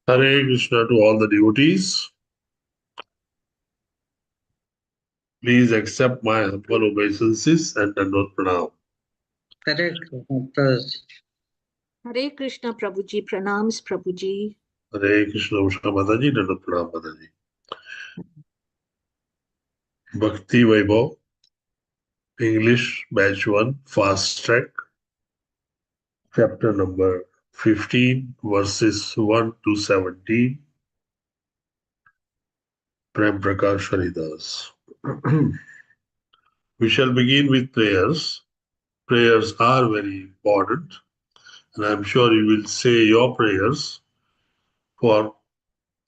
Hare Krishna to all the devotees. Please accept my humble obeisances and Dandot Pranam. Hare Krishna. Hare Krishna Prabhuji, pranams Prabhuji. Hare Krishna Usha Mataji, Dandot Pranam Mataji. Bhakti Vaibhav, English Batch 1, Fast Track, Chapter number 15, verses 1 to 17. Prem Prakash Haridas. We shall begin with prayers. Prayers are very important, and I'm sure you will say your prayers for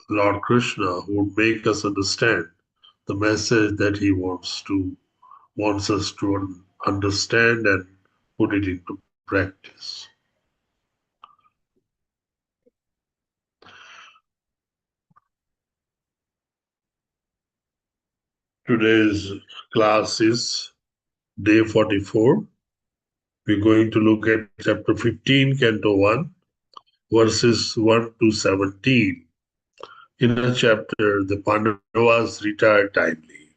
Lord Krishna, who would make us understand the message that he wants us to understand and put it into practice. Today's class is day 44. We're going to look at chapter 15, Canto 1, verses 1 to 17. In a chapter, the Pandavas retired timely.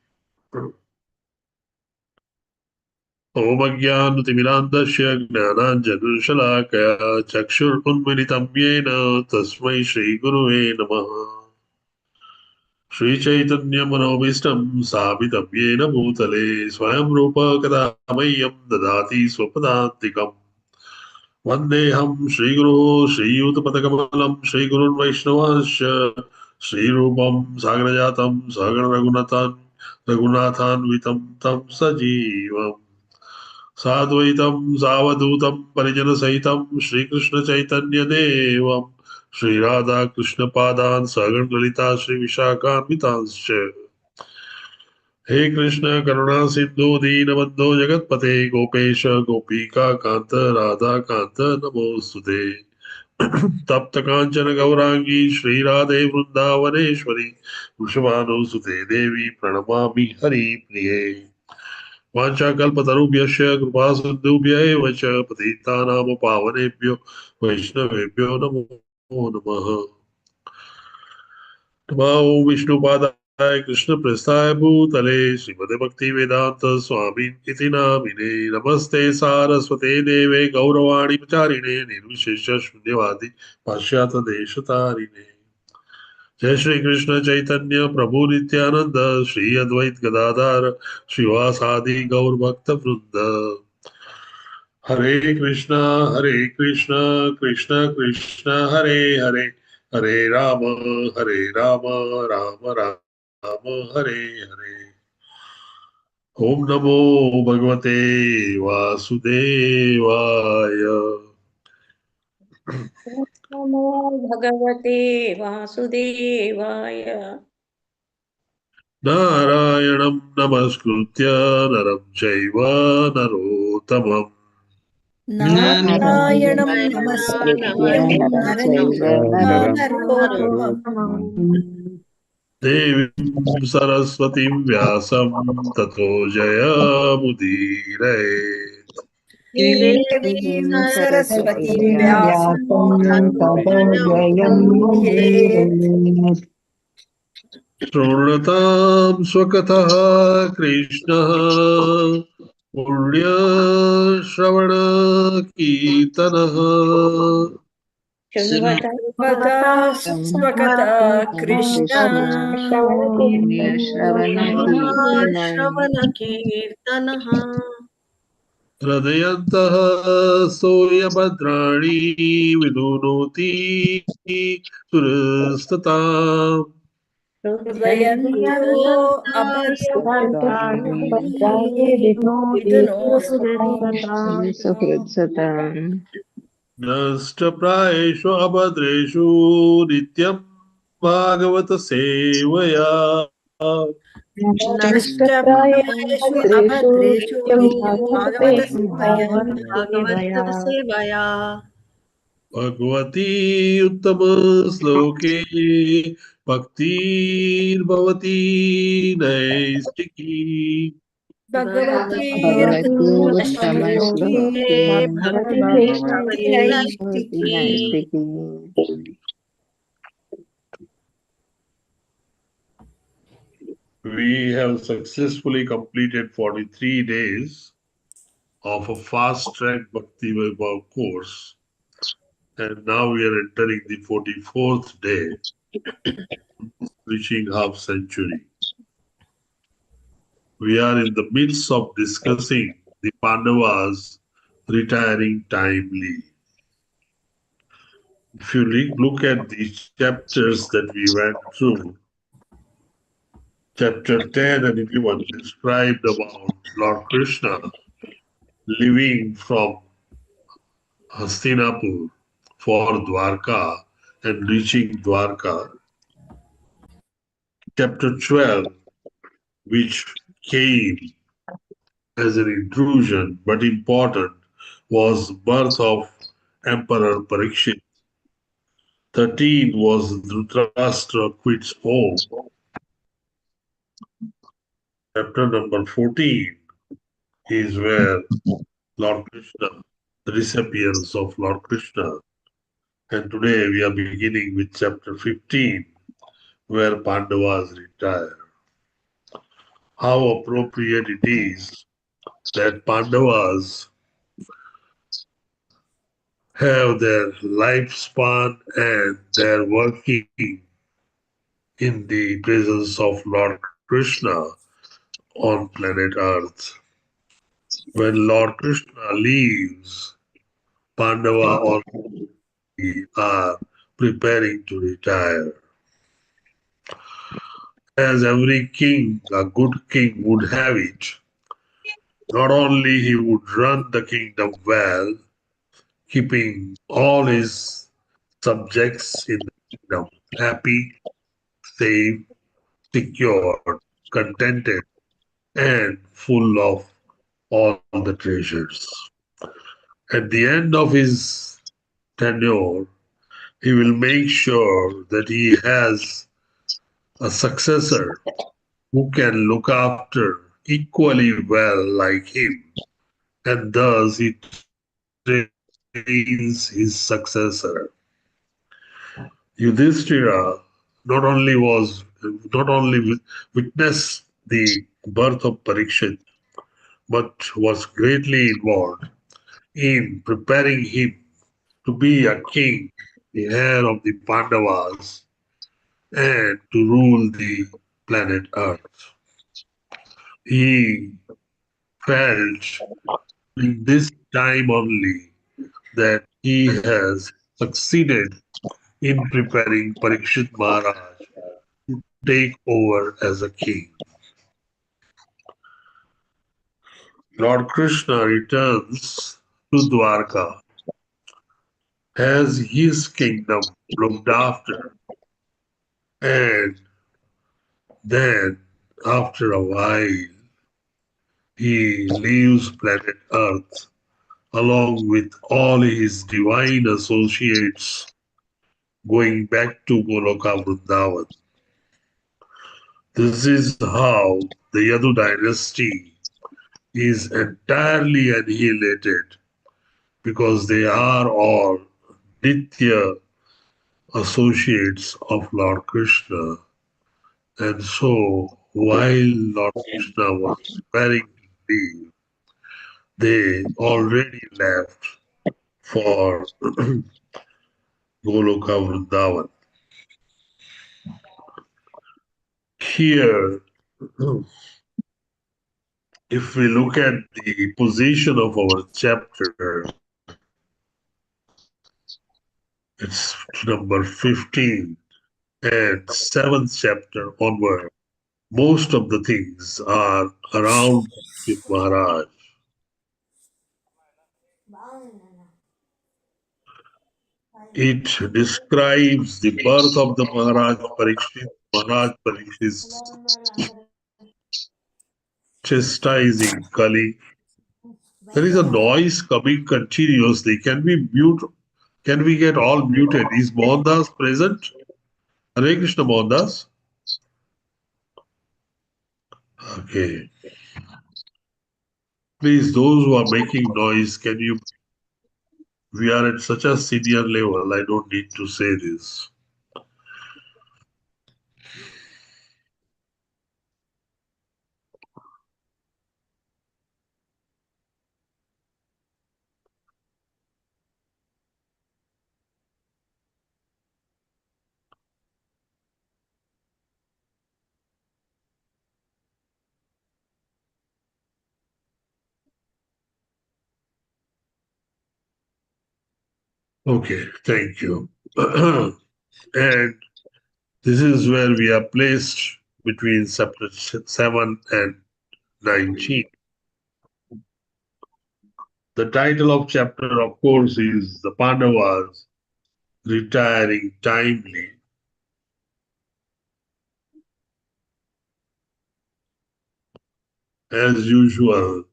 Om Ajnanatimirandasya Gnananjanashalaakaya Chakshurunmilitam Yena Tasmai Shri Guruve Namaha. Shri Chaitanya Manobishtam Sabitam Yena Bhutale Swayam Rupa Kadamayam Dadati Swapadantikam Vandeham Shri Guru Shri Yutapatakabalam Shri Gurun Vaishnavasya Shri Rupam Sagrajatam Sagar Raghunathan Vitam Tam Sajivam Sadvaitam Savadutam Parijana Saitam Shri Krishna Chaitanya Devam Shri Radha Krishna Padan Sagan Lalita Shri Vishakhan Vitanscha He Krishna Karuna Sindhu Deenabandho Jagatpate Gopesha Gopika Kanta Radha Kanta Namostute Tapta Kanchana Gaurangi Shri Radhe Vrindavaneshwari Vrishabhanu Sute Devi Pranamami Hari Priye वाञ्छाकल्पतरुभ्यश्च कृपासिन्धुभ्य एव च पतितानां पावनेभ्यो वैष्णवेभ्यो नमो नमः। नमो विष्णुपादाय कृष्णप्रेष्ठाय भूतले श्रीमते भक्तिवेदान्त स्वामिन् इति नामिने नमस्ते सारस्वते देवे गौरवाणी प्रचारिणे निर्विशेष शून्यवादी पाश्चात्यदेशतारिणे जय श्री कृष्ण चैतन्य प्रभु नित्यानंद श्री अद्वैत गदाधर श्रीवासादि गौर भक्त वृंद हरे कृष्ण कृष्ण कृष्ण हरे हरे हरे राम राम राम हरे हरे ओम नमो भगवते वासुदेवाय नमो भगवते वासुदेवाय नारायणं नमस्कृत्य नरं चैव नरोत्तमम् नारायणं नमस्कृत्य नरं चैव नरोत्तमम् देवीं सरस्वतीं व्यासं ततो जयमुदीरयेत् देवीं सरस्वतीं व्यासं ततो जयमुदीरयेत्। शृण्वतां स्वकथः कृष्णः पुण्यश्रवणकीर्तनः सर्वदा स्वकथा कृष्ण श्रवणकीर्तनः हृदयन्तः स्तोयभद्राणि विदुनोति सुरस्तताम् हृदयन्तो अभद्राणि नष्टप्रायेषु अभद्रेषु नित्यं भागवत सेवया नष्टप्रायेषु अभद्रेषु नित्यं भागवतसेवया भगवती उत्तम श्लोके भक्तिर्भवती नैष्टिकी भगवती उत्तमश्लोके भवति नैष्टिकी We have successfully completed 43 days of a fast-track Bhakti Vaibhav course, and now we are entering the 44th day, reaching half century. We are in the midst of discussing the Pandavas retiring timely. If you look at the chapters that we went through, chapter 10 and 11 described about Lord Krishna leaving from Hastinapur for Dwarka and reaching Dwarka. Chapter 12, which came as an intrusion but important, was birth of Emperor Parikshit. 13 was Dhritarashtra quits home. Chapter number 14 is where Lord Krishna, the disappearance of Lord Krishna. And today we are beginning with chapter 15, where Pandavas retire. How appropriate it is that Pandavas have their lifespan and their working in the presence of Lord Krishna on planet Earth. When Lord Krishna leaves, Pandava already are preparing to retire. As every king, a good king would have it, not only he would run the kingdom well, keeping all his subjects in the kingdom happy, safe, secure, contented, and full of all the treasures. At the end of his tenure, he will make sure that he has a successor who can look after equally well like him, and thus he trains his successor. Yudhishthira not only witnessed the birth of Parikshit, but was greatly involved in preparing him to be a king, the heir of the Pandavas, and to rule the planet Earth. He felt in this time only that he has succeeded in preparing Parikshit Maharaj to take over as a king. Lord Krishna returns to Dwarka, has his kingdom looked after, and then after a while he leaves planet Earth along with all his divine associates, going back to Goloka Vrindavan. This is how the Yadu dynasty is entirely annihilated because they are all Nitya associates of Lord Krishna. And so, while Lord Krishna was preparing to leave, they already left for Goloka Vrindavan. Here, if we look at the position of our chapter, it's number 15 and 7th chapter onward. Most of the things are around Maharaj. It describes the birth of the Maharaj Parikshit's chastising Kali. There is a noise coming continuously. Can we mute? Can we get all muted? Is Mohandas present? Hare Krishna Mohandas. Okay. Please, those who are making noise, can you? We are at such a senior level, I don't need to say this. Okay, thank you. And this is where we are placed between chapter 7 and 19. The title of chapter, of course, is The Pandavas Retiring Timely. As usual,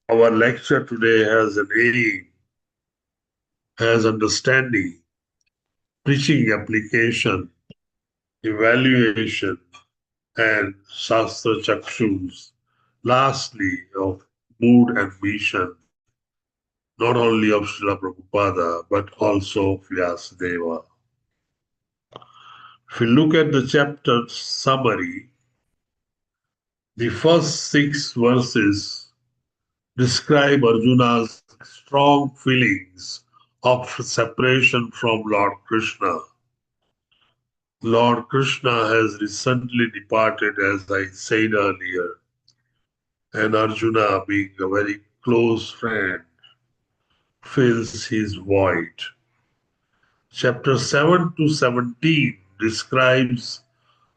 our lecture today has an aim, has understanding, preaching application, evaluation, and Shastra Chakshus. Lastly, of mood and mission, not only of Srila Prabhupada, but also of Vyasadeva. If you look at the chapter summary, the first 6 verses describe Arjuna's strong feelings of separation from Lord Krishna. Lord Krishna has recently departed, as I said earlier, and Arjuna, being a very close friend, fills his void. Chapter 7 to 17 describes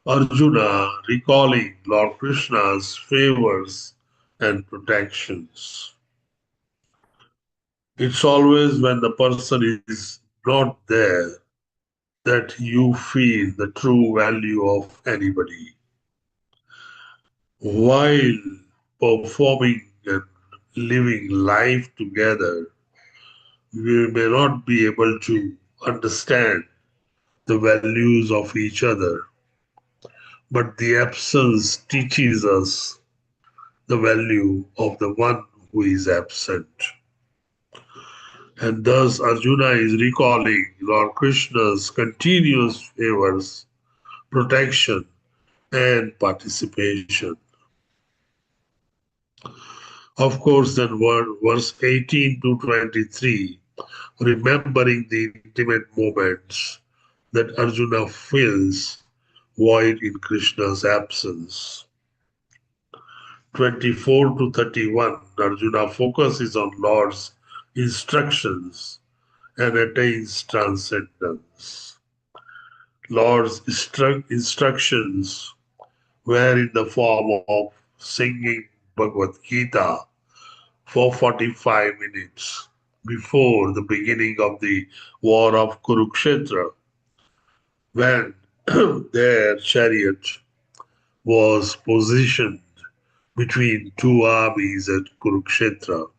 Arjuna recalling Lord Krishna's favors and protections. It's always when the person is not there that you feel the true value of anybody. While performing and living life together, we may not be able to understand the values of each other, but the absence teaches us the value of the one who is absent. And thus Arjuna is recalling Lord Krishna's continuous favors, protection, and participation. Of course, then verse 18 to 23, remembering the intimate moments that Arjuna feels void in Krishna's absence. 24 to 31, Arjuna focuses on Lord's instructions and attains transcendence. Lord's instructions were in the form of singing Bhagavad Gita for 45 minutes before the beginning of the war of Kurukshetra, when their chariot was positioned between two armies at Kurukshetra.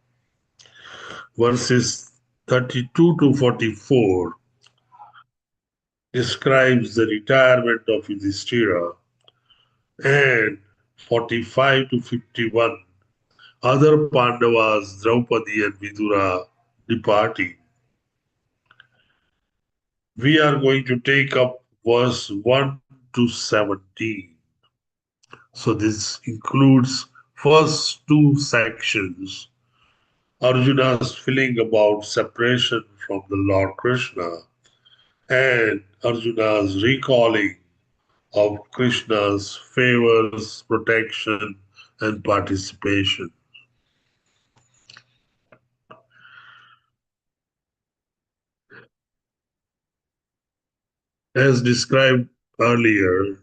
Verses 32 to 44 describes the retirement of Yudhishthira, and 45 to 51 other Pandavas, Draupadi and Vidura, departing. We are going to take up verse 1 to 17. So this includes first 2 sections. Arjuna's feeling about separation from the Lord Krishna and Arjuna's recalling of Krishna's favors, protection, and participation. As described earlier,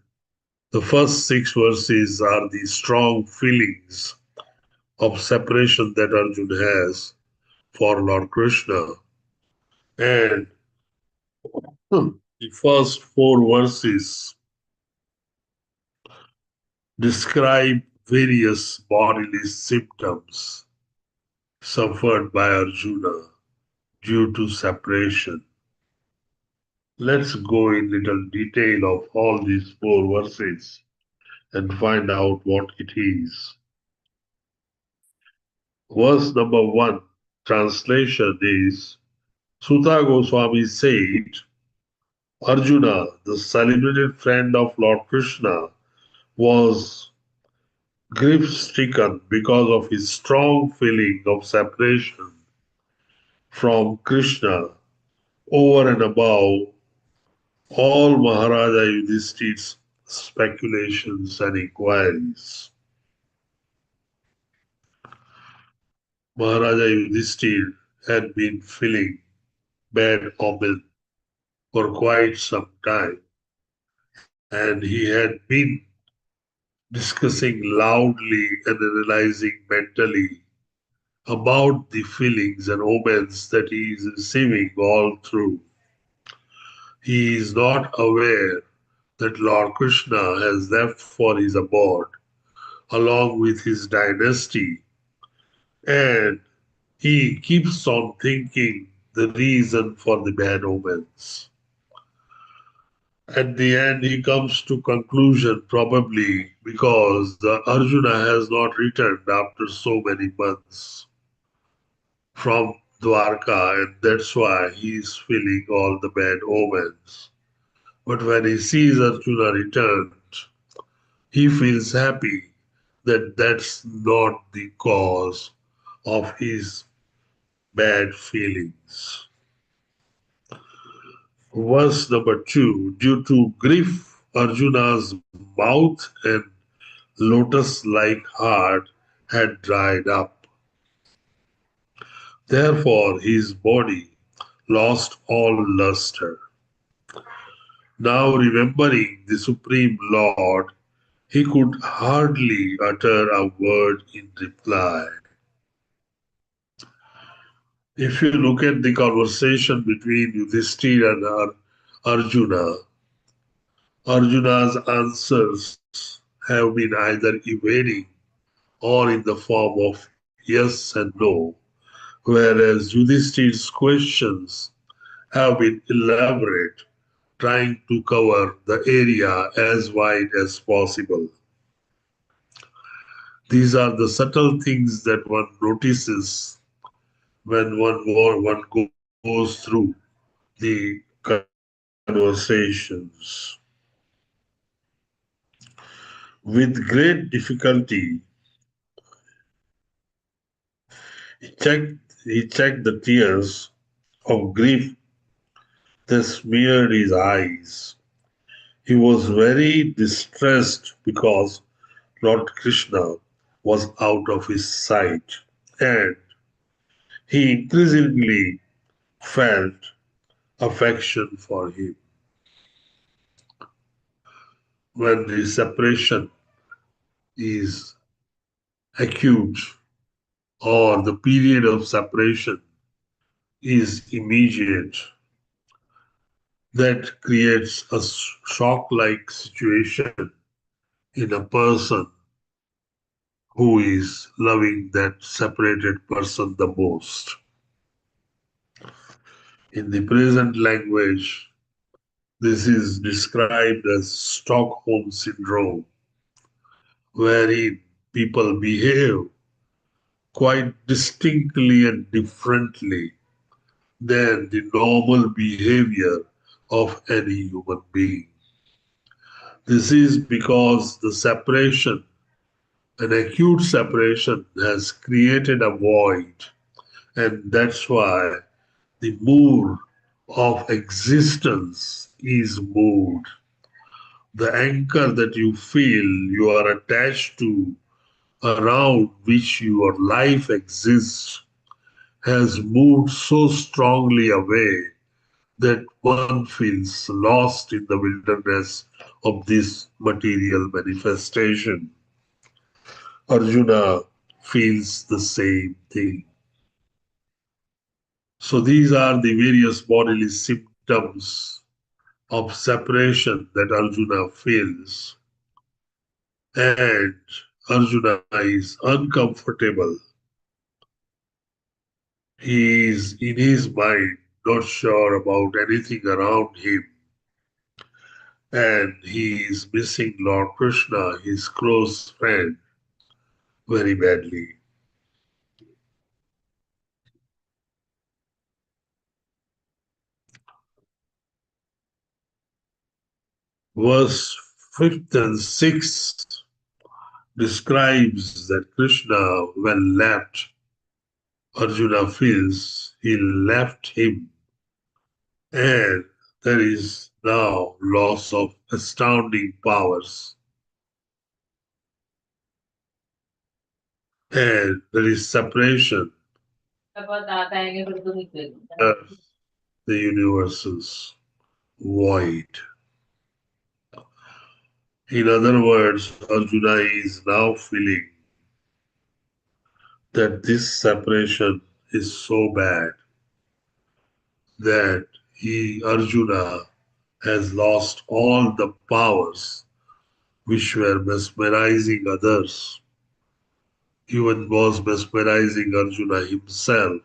the first 6 verses are the strong feelings of separation that Arjuna has for Lord Krishna. And the first 4 verses describe various bodily symptoms suffered by Arjuna due to separation. Let's go in little detail of all these 4 verses and find out what it is. Verse number 1, translation is Sutta Goswami said, Arjuna, the celebrated friend of Lord Krishna, was grief stricken because of his strong feeling of separation from Krishna over and above all Maharaja Yudhishthir's speculations and inquiries. Maharaja Yudhishthir had been feeling bad omen for quite some time, and he had been discussing loudly and analyzing mentally about the feelings and omens that he is receiving all through. He is not aware that Lord Krishna has left for his abode along with his dynasty, and he keeps on thinking the reason for the bad omens. At the end, he comes to conclusion probably because the Arjuna has not returned after so many months from Dwarka, and that's why he is feeling all the bad omens. But when he sees Arjuna returned, he feels happy that that's not the cause of his bad feelings. Verse number 2, due to grief, Arjuna's mouth and lotus-like heart had dried up. Therefore his body lost all luster. Now remembering the Supreme Lord, he could hardly utter a word in reply. If you look at the conversation between Yudhishthira and Arjuna, Arjuna's answers have been either evading or in the form of yes and no, whereas Yudhishthir's questions have been elaborate, trying to cover the area as wide as possible. These are the subtle things that one notices when one goes through the conversations. With great difficulty, he checked the tears of grief that smeared his eyes. He was very distressed because Lord Krishna was out of his sight, and he increasingly felt affection for him. When the separation is acute or the period of separation is immediate, that creates a shock-like situation in a person who is loving that separated person the most. In the present language, this is described as Stockholm Syndrome, wherein people behave quite distinctly and differently than the normal behavior of any human being. This is because the separation, an acute separation, has created a void, and that's why the mood of existence is moved. The anchor that you feel you are attached to, around which your life exists, has moved so strongly away that one feels lost in the wilderness of this material manifestation. Arjuna feels the same thing. So these are the various bodily symptoms of separation that Arjuna feels. And Arjuna is uncomfortable. He is in his mind not sure about anything around him. And he is missing Lord Krishna, his close friend, very badly. Verse 5th and 6th describes that Krishna, when left Arjuna feels, he left him, and there is now loss of astounding powers, and there is separation of the universe's void. In other words, Arjuna is now feeling that this separation is so bad that Arjuna, has lost all the powers which were mesmerizing others, even was mesmerizing Arjuna himself.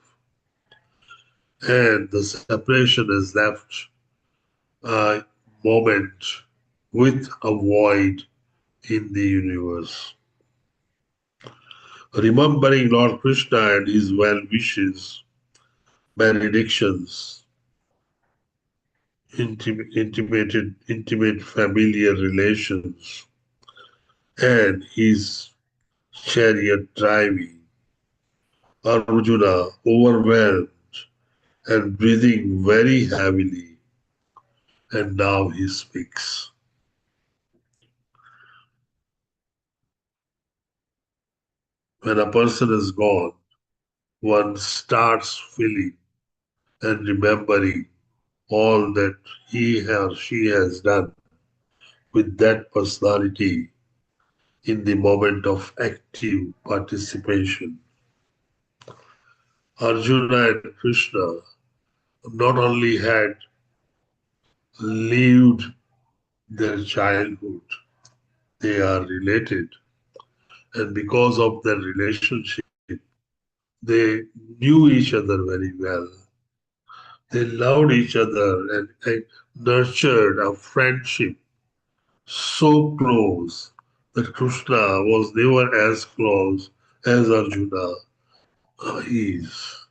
And the separation has left a moment with a void in the universe. Remembering Lord Krishna and his well wishes, benedictions, intimate familiar relations, and his chariot driving, Arjuna, overwhelmed and breathing very heavily, and now he speaks. When a person is gone, one starts feeling and remembering all that he or she has done with that personality in the moment of active participation. Arjuna and Krishna not only had lived their childhood, they are related. And because of their relationship, they knew each other very well. They loved each other and nurtured a friendship so close that Krishna was never as close as Arjuna is.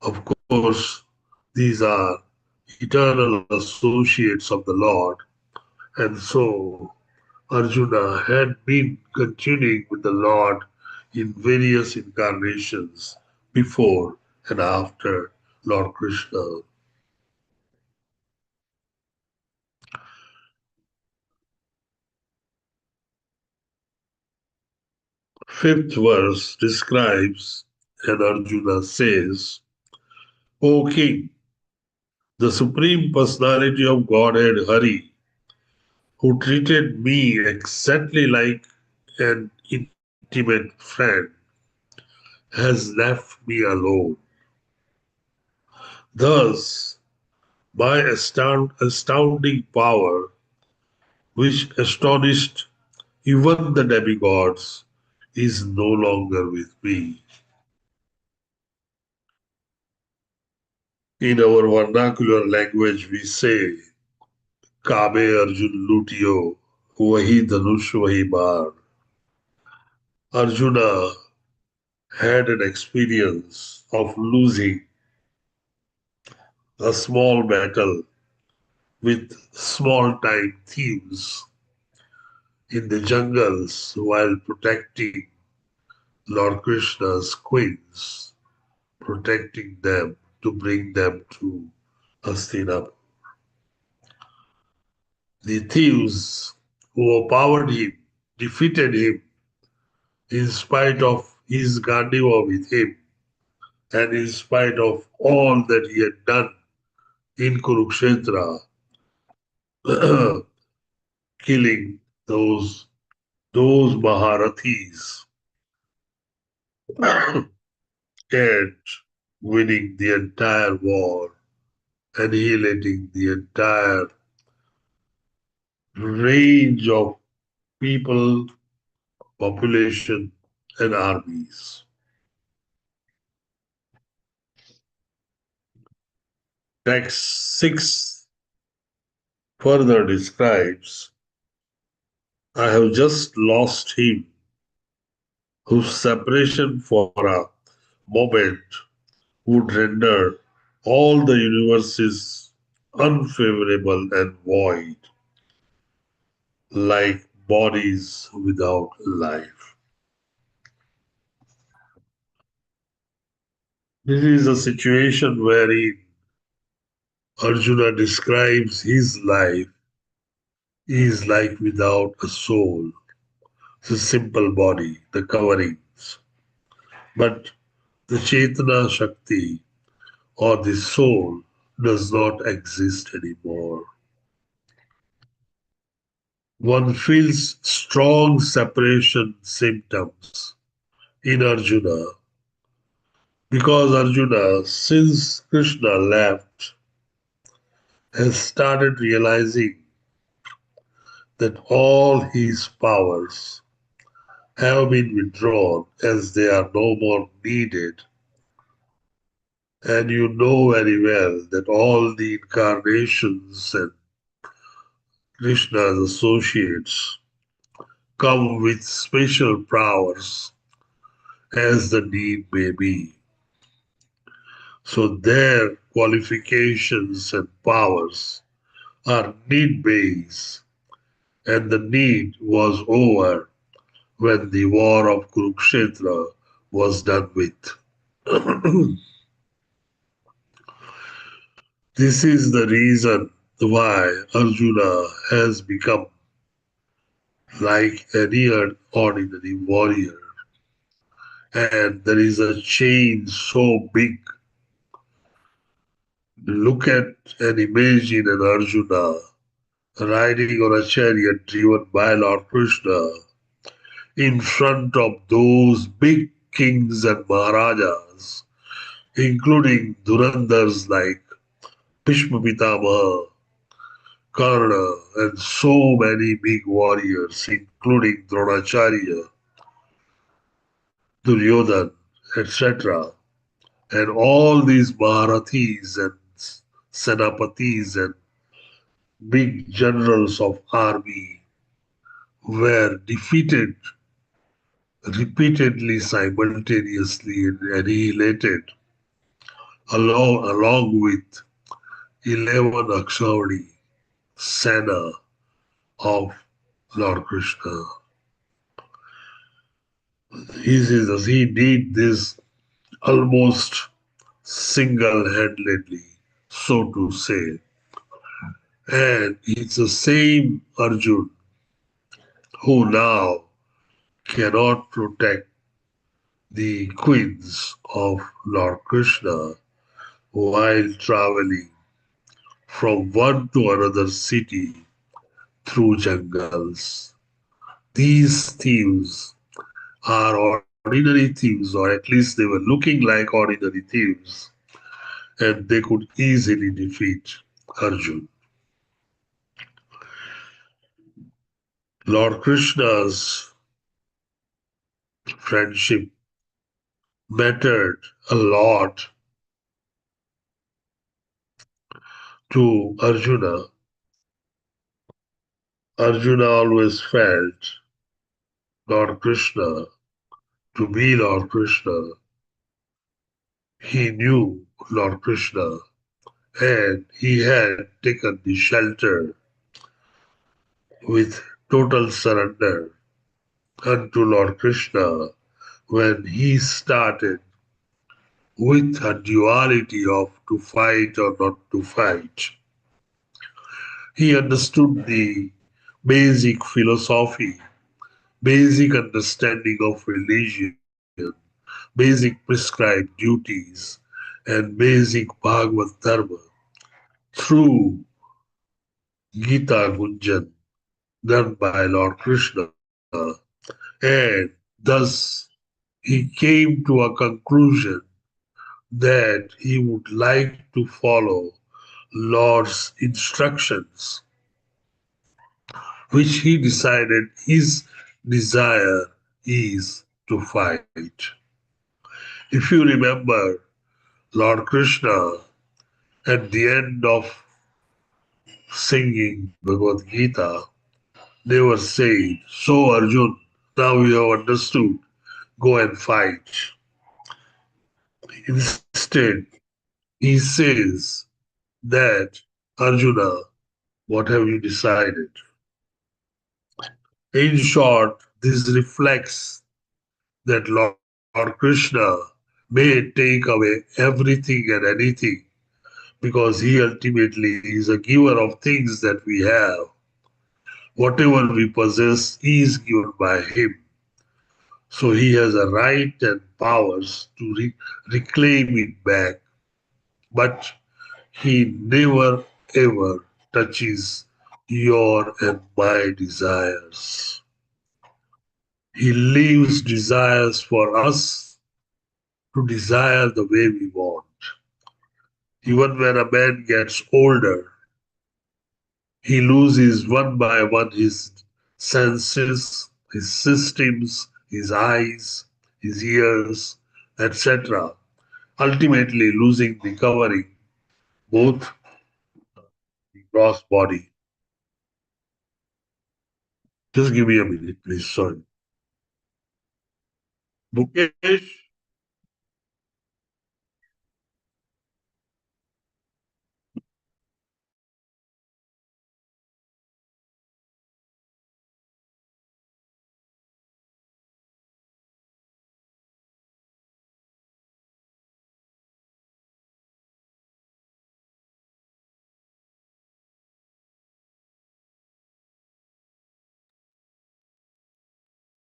Of course, these are eternal associates of the Lord, and so Arjuna had been continuing with the Lord in various incarnations before and after Lord Krishna. Fifth verse describes, and Arjuna says, O King, the Supreme Personality of Godhead Hari, who treated me exactly like an intimate friend, has left me alone. Thus, my astounding power, which astonished even the demigods, is no longer with me. In our vernacular language, we say, Kabe Arjun Lutio, Vahi Dhanush Vahi Bar. Arjuna had an experience of losing a small battle with small time thieves in the jungles while protecting Lord Krishna's queens, protecting them to bring them to Hastinapur. The thieves who overpowered him, defeated him in spite of his Gandiva with him and in spite of all that he had done in Kurukshetra, killing those Maharathis and winning the entire war, annihilating the entire range of people, population, and armies. Text 6 further describes, I have just lost him whose separation for a moment would render all the universes unfavorable and void, like bodies without life. This is a situation wherein Arjuna describes his life is like without a soul, the simple body, the coverings. But the Chetana Shakti or the soul does not exist anymore. One feels strong separation symptoms in Arjuna because Arjuna, since Krishna left, has started realizing that all his powers have been withdrawn as they are no more needed. And you know very well that all the incarnations and Krishna's associates come with special powers as the need may be. So their qualifications and powers are need based, and the need was over when the war of Kurukshetra was done with. This is the reason why Arjuna has become like any ordinary warrior. And there is a change so big. Look at and imagine an Arjuna riding on a chariot driven by Lord Krishna in front of those big kings and Maharajas, including Durandars like Bhishma Pitamaha, Karna, and so many big warriors, including Dronacharya, Duryodhan, etc. And all these Maharathis and Senapatis and big generals of army were defeated repeatedly, simultaneously, and annihilated, along with 11 Akshauhini Sena of Lord Krishna. He did this almost single-handedly, so to say. And it's the same Arjun who now cannot protect the queens of Lord Krishna while traveling from one to another city through jungles. These thieves are ordinary thieves, or at least they were looking like ordinary thieves, and they could easily defeat Arjun. Lord Krishna's friendship mattered a lot to Arjuna. Arjuna always felt Lord Krishna to be Lord Krishna. He knew Lord Krishna and he had taken the shelter with total surrender unto Lord Krishna when he started with a duality of to fight or not to fight. He understood the basic philosophy, basic understanding of religion, basic prescribed duties, and basic Bhagavad Dharma through Gita Gunjan done by Lord Krishna, and thus he came to a conclusion that he would like to follow Lord's instructions, which he decided his desire is to fight. If you remember, Lord Krishna at the end of singing Bhagavad Gita, they were saying, "So Arjun, now you have understood, go and fight." Instead, he says that Arjuna, what have you decided? In short, this reflects that Lord Krishna may take away everything and anything because he ultimately is a giver of things that we have. Whatever we possess is given by him. So he has a right and powers to reclaim it back. But he never ever touches your and my desires. He leaves desires for us to desire the way we want. Even when a man gets older, he loses one by one his senses, his systems, his eyes, his ears, etc., ultimately losing the covering, both the gross body. Just give me a minute, please. Sorry. Mukesh,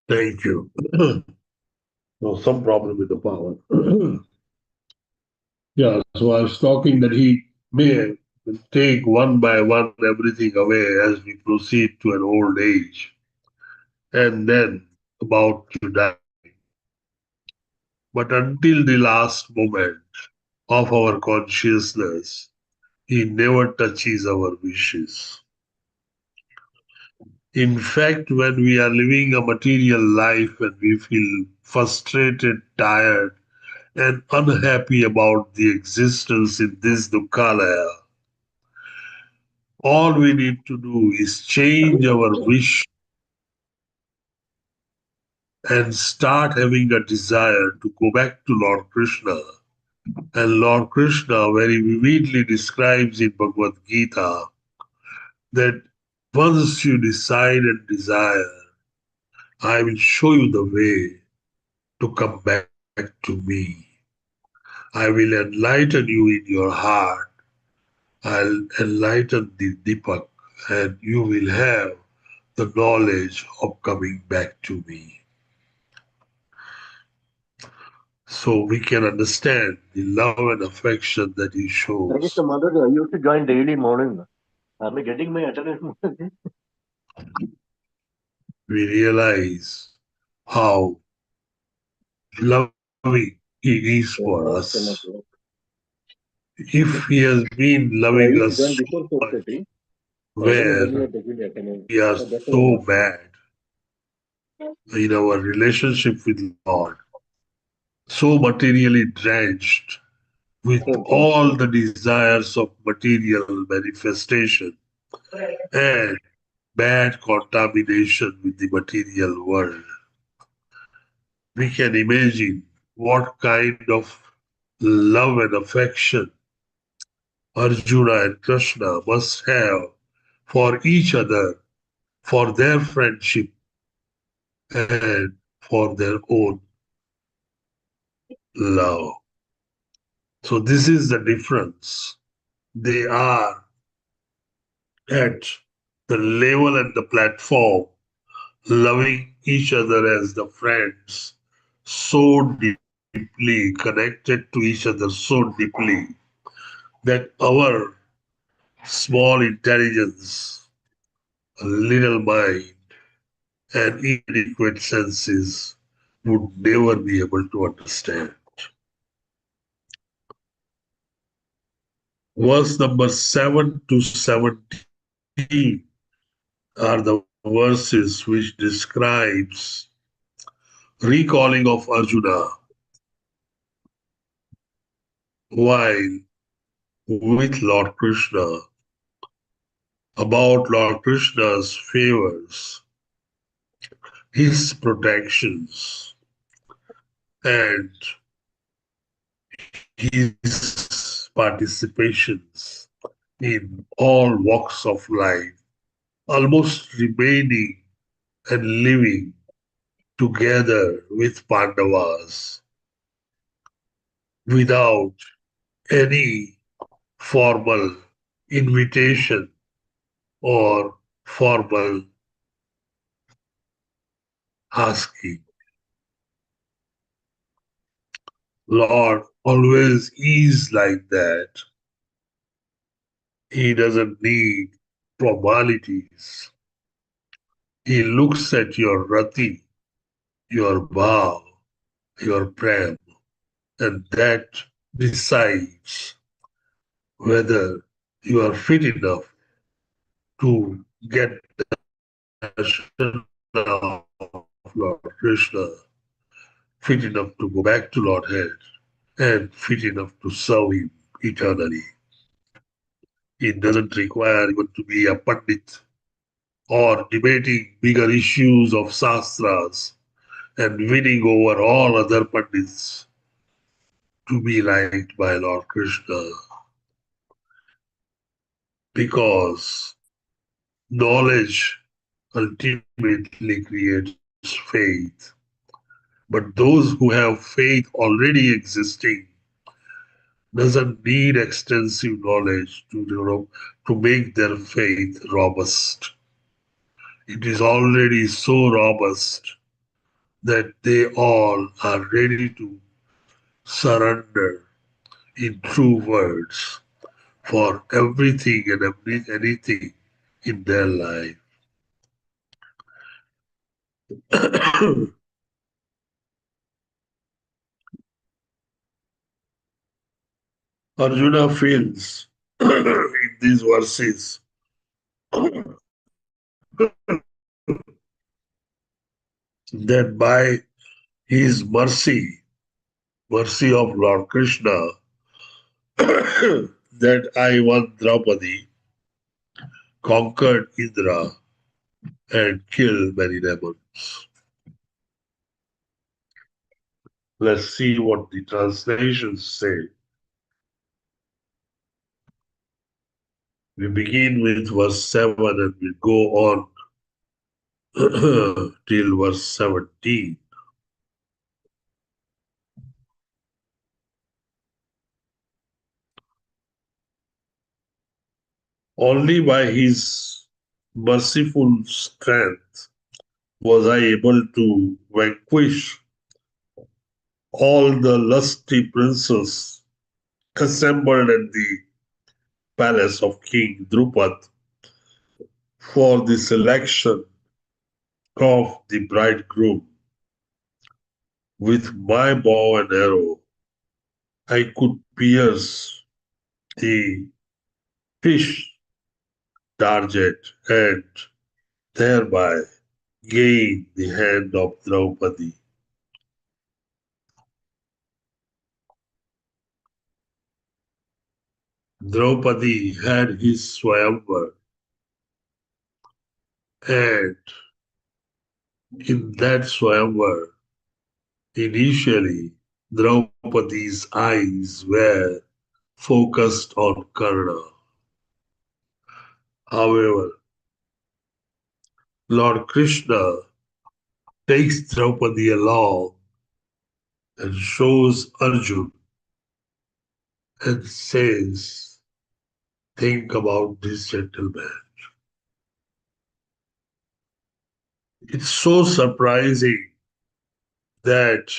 thank you. No, some problem with the power. Yeah, so I was talking that he may take one by one everything away as we proceed to an old age, and then about to die. But until the last moment of our consciousness, he never touches our wishes. In fact, when we are living a material life and we feel frustrated, tired, and unhappy about the existence in this Dukkalaya, all we need to do is change our wish and start having a desire to go back to Lord Krishna. And Lord Krishna very vividly describes in Bhagavad Gita that once you decide and desire, I will show you the way to come back to me. I will enlighten you in your heart. I'll enlighten the Deepak, and you will have the knowledge of coming back to me. So we can understand the love and affection that he shows. Mother, I used to join daily morning. Am I getting my attendance? We realize how loving he is for us. If he has been loving us so much, where we are so bad in our relationship with Lord, so materially drenched with all the desires of material manifestation and bad contamination with the material world. We can imagine what kind of love and affection Arjuna and Krishna must have for each other, for their friendship, and for their own love. So, this is the difference. They are at the level and the platform, loving each other as the friends, so deeply connected to each other, so deeply that our small intelligence, a little mind, and inadequate senses would never be able to understand. Verse number 7 to 17 are the verses which describes recalling of Arjuna while with Lord Krishna about Lord Krishna's favors, his protections, and his participations in all walks of life, almost remaining and living together with Pandavas without any formal invitation or formal asking. Lord always is like that. He doesn't need formalities. He looks at your rati, your bhav, your prem, and that decides whether you are fit enough to get darshan of Lord Krishna, fit enough to go back to Lord Head, and fit enough to serve him eternally. It doesn't require even to be a pandit or debating bigger issues of sastras and winning over all other pandits to be liked by Lord Krishna. Because knowledge ultimately creates faith. But those who have faith already existing doesn't need extensive knowledge to make their faith robust. It is already so robust that they all are ready to surrender in true words for everything and anything in their life. Arjuna feels in these verses that by his mercy of Lord Krishna, that I won Draupadi, conquered Indra, and killed many demons. Let's see what the translations say. We begin with verse 7 and we go on till verse 17. Only by his merciful strength was I able to vanquish all the lusty princes assembled at the palace of King Drupad for the selection of the bridegroom. With my bow and arrow, I could pierce the fish target and thereby gain the hand of Draupadi. Draupadi had his Swayamvar, and in that Swayamvar, initially, Draupadi's eyes were focused on Karna. However, Lord Krishna takes Draupadi along and shows Arjun and says, think about this gentleman. It's so surprising that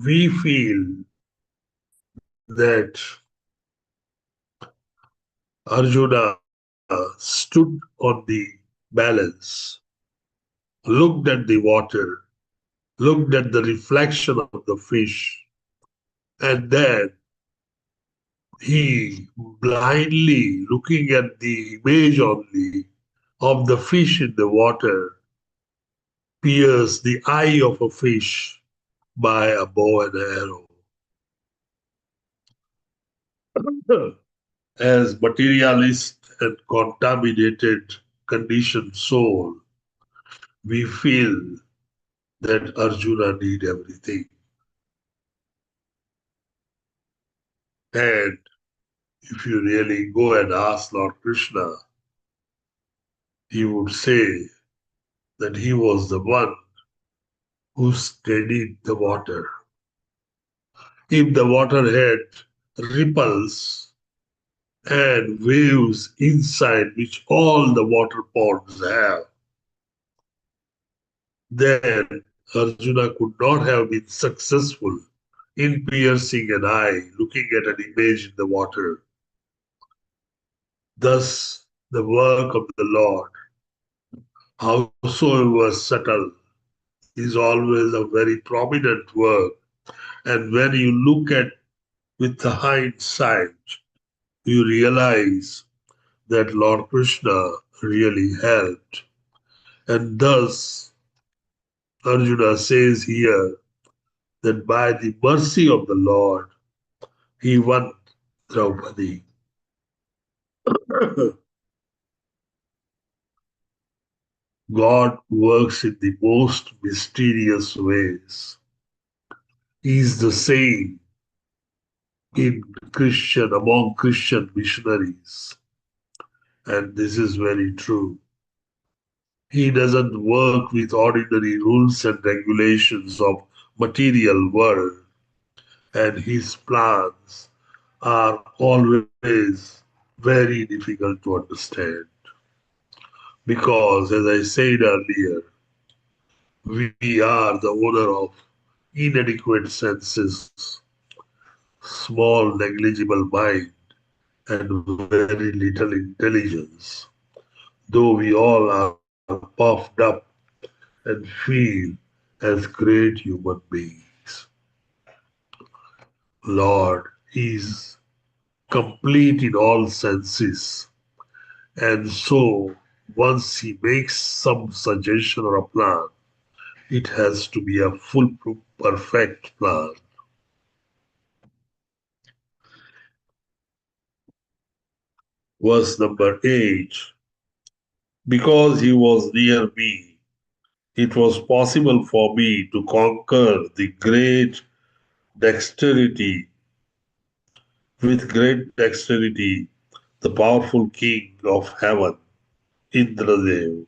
we feel that Arjuna stood on the balance, looked at the water, looked at the reflection of the fish, and then he blindly looking at the image only of the fish in the water pierced the eye of a fish by a bow and arrow. As materialist and contaminated conditioned soul, we feel that Arjuna need everything. And if you really go and ask Lord Krishna, he would say that he was the one who steadied the water. If the water had ripples and waves inside, which all the water ponds have, then Arjuna could not have been successful in piercing an eye, looking at an image in the water. Thus, the work of the Lord, howsoever subtle, is always a very prominent work. And when you look at with the hindsight, you realize that Lord Krishna really helped. And thus, Arjuna says here that by the mercy of the Lord, he won Draupadi. God works in the most mysterious ways. He is the same in among Christian missionaries. And this is very true. He doesn't work with ordinary rules and regulations of material world, and his plans are always very difficult to understand. Because, as I said earlier, we are the owner of inadequate senses, small negligible mind, and very little intelligence, though we all are puffed up and feel as great human beings. Lord is complete in all senses, and so once he makes some suggestion or a plan, it has to be a full, perfect plan. Verse number 8. Because he was near me, it was possible for me to conquer the with great dexterity, the powerful king of heaven, Indradev,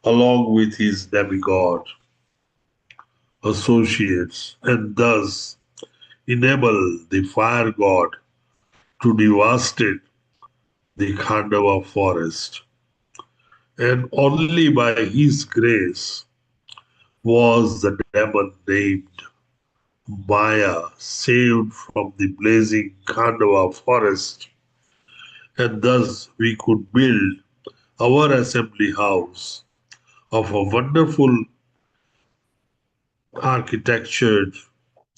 along with his demigod associates, and thus enable the fire god to devastate the Khandava forest. And only by his grace was the demon named Maya saved from the blazing Khandava forest, and thus we could build our assembly house of a wonderful architectured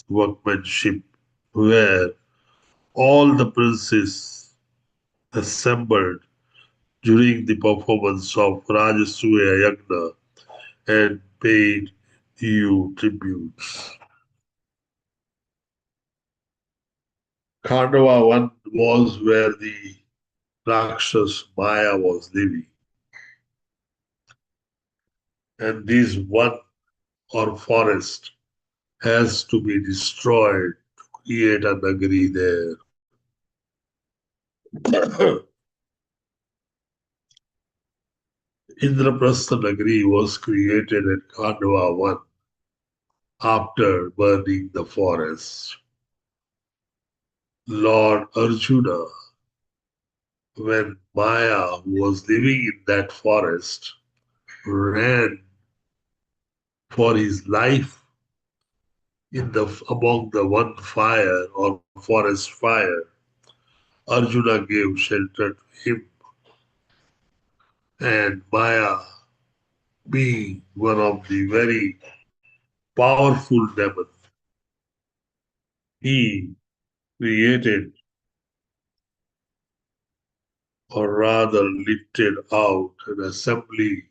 workmanship where all the princes assembled during the performance of Rajasuya Yagna and paid you tributes. Khandava one was where the Rakshas Maya was living. And this one or forest has to be destroyed to create a nagari there. Indraprastha Nagari was created at Khandava 1 after burning the forest. Lord Arjuna, when Maya, who was living in that forest, ran for his life among the one fire or forest fire, Arjuna gave shelter to him, and Maya, being one of the very powerful demons, he created or rather lifted out an assembly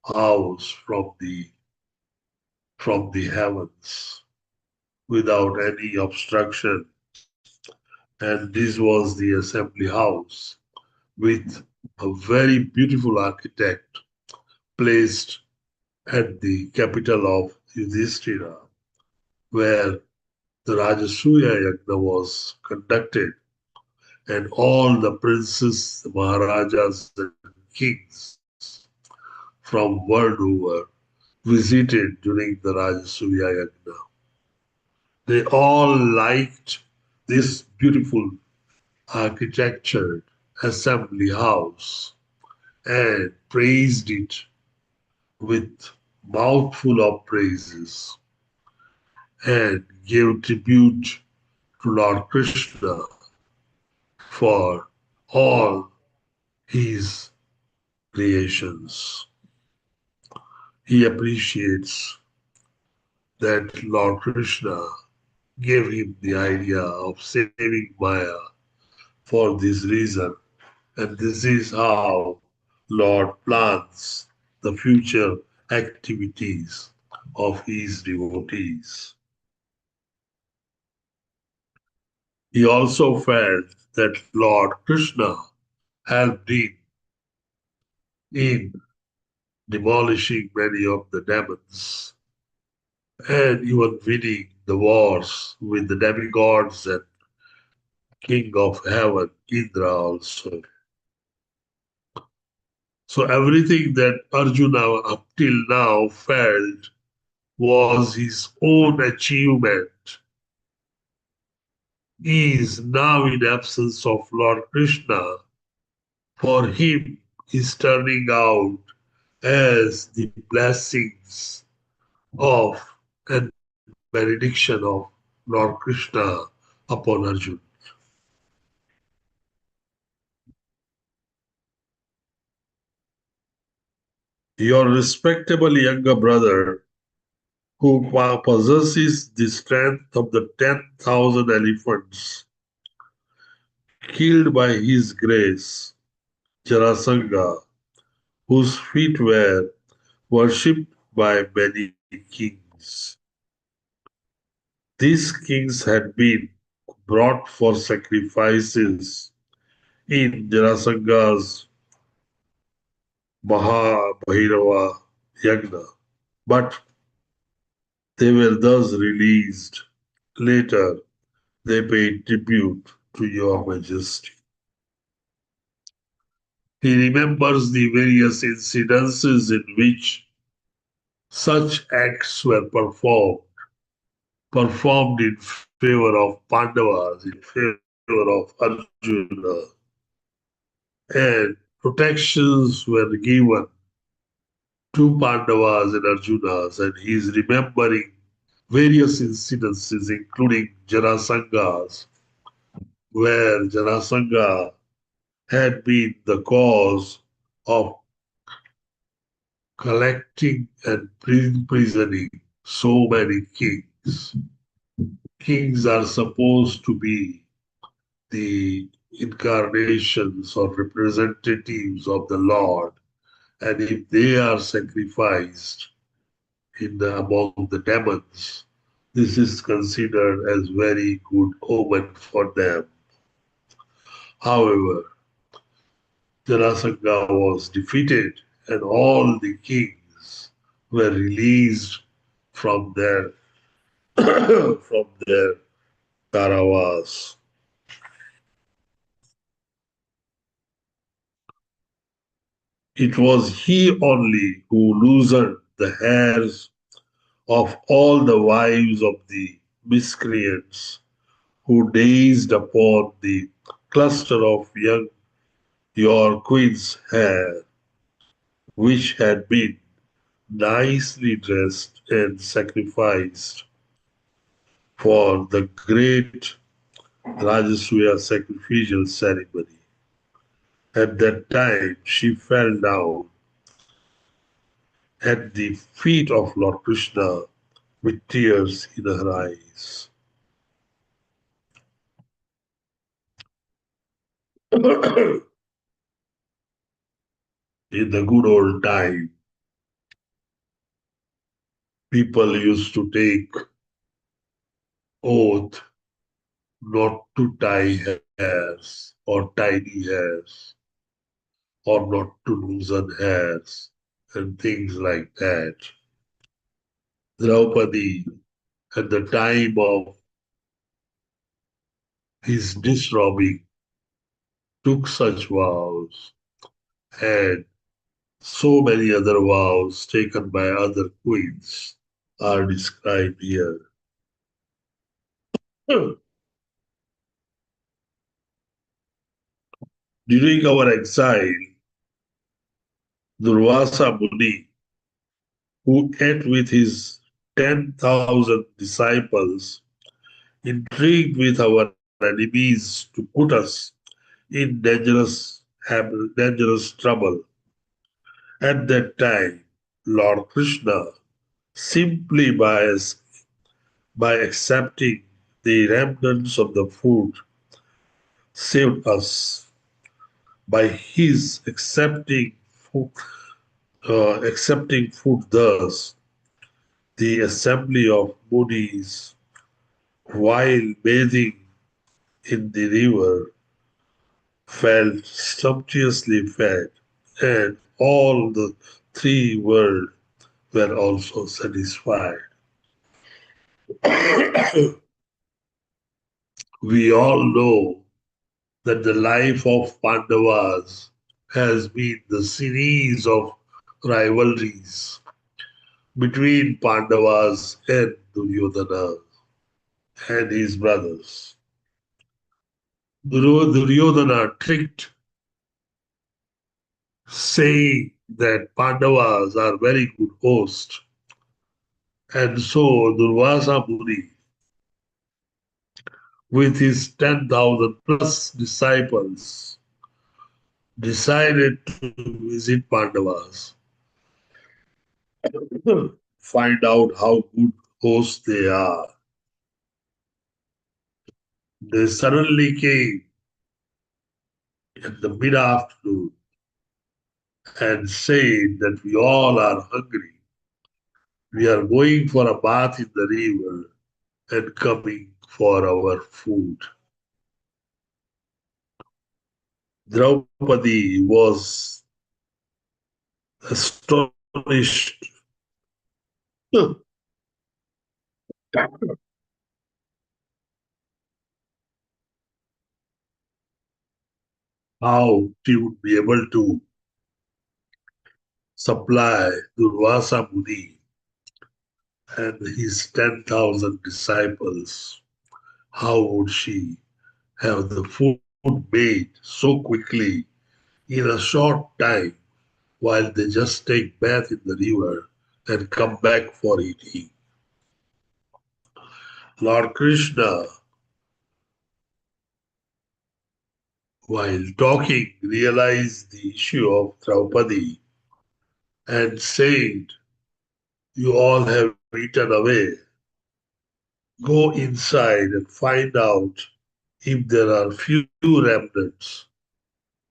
house from the heavens without any obstruction. And this was the assembly house with a very beautiful architect placed at the capital of Yudhishthira, where the Rajasuya Yagna was conducted, and all the princes, the Maharajas, and kings from world over visited during the Rajasuya Yagna. They all liked this beautiful architectured assembly house and praised it with mouthful of praises and gave tribute to Lord Krishna for all his creations. He appreciates that Lord Krishna gave him the idea of saving Maya for this reason, and this is how Lord plans the future activities of his devotees. He also felt that Lord Krishna helped him in demolishing many of the demons and even winning the wars with the demigods and king of heaven, Indra also. So everything that Arjuna up till now felt was his own achievement is now in absence of Lord Krishna. For him is turning out as the blessings of and benediction of Lord Krishna upon Arjuna. Your respectable younger brother, who possesses the strength of the 10,000 elephants, killed by his grace, Jarasanga, whose feet were worshipped by many kings. These kings had been brought for sacrifices in Jarasanga's Mahabhairava Yagna, but they were thus released. Later, they paid tribute to your majesty. He remembers the various incidences in which such acts were performed in favor of Pandavas, in favor of Arjuna, and protections were given to Pandavas and Arjunas, and he is remembering various incidences, including Jarasanga's, where Jarasanga had been the cause of collecting and imprisoning so many kings. Kings are supposed to be the incarnations or representatives of the Lord, and if they are sacrificed among the demons, this is considered as very good omen for them. However, Jarasanga was defeated, and all the kings were released from their from their karavas. It was he only who loosened the hairs of all the wives of the miscreants who gazed upon the cluster of your queen's hair, which had been nicely dressed and sacrificed for the great Rajasuya sacrificial ceremony. At that time, she fell down at the feet of Lord Krishna with tears in her eyes. In the good old time, people used to take oath not to tie hairs or tiny hairs or not to loosen hairs and things like that. Draupadi, at the time of his disrobing, took such vows, and so many other vows taken by other queens are described here. During our exile, Durvasa Muni, who ate with his 10,000 disciples, intrigued with our enemies to put us in dangerous trouble. At that time, Lord Krishna, simply by accepting the remnants of the food, saved us. By his accepting food thus, the assembly of Buddhis, while bathing in the river, felt sumptuously fed, and all the three worlds were also satisfied. We all know that the life of Pandavas has been the series of rivalries between Pandavas and Duryodhana and his brothers. Duryodhana tricked, saying that Pandavas are very good hosts. And so Durvasa Muni, with his 10,000 plus disciples, decided to visit Pandavas, find out how good hosts they are. They suddenly came in the mid afternoon and said that we all are hungry. We are going for a bath in the river and coming for our food. Draupadi was astonished how she would be able to supply Durvasa Muni and his 10,000 disciples. How would she have the food made so quickly in a short time while they just take bath in the river and come back for eating? Lord Krishna, while talking, realized the issue of Draupadi and said, "You all have eaten away. Go inside and find out if there are few remnants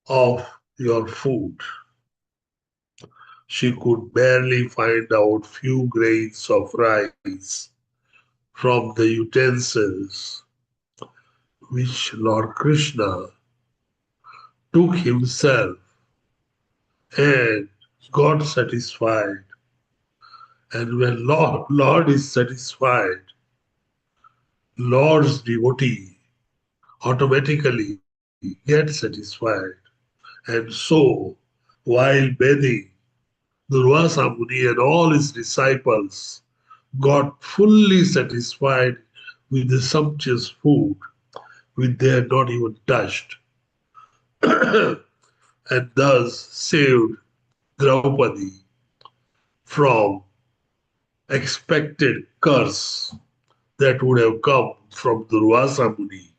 of your food." She could barely find out few grains of rice from the utensils which Lord Krishna took himself and got satisfied. And when Lord is satisfied, Lord's devotee automatically gets satisfied. And so, while bathing, Durvasa Muni and all his disciples got fully satisfied with the sumptuous food which they had not even touched, and thus saved Draupadi from expected curse that would have come from Durvasa Muni.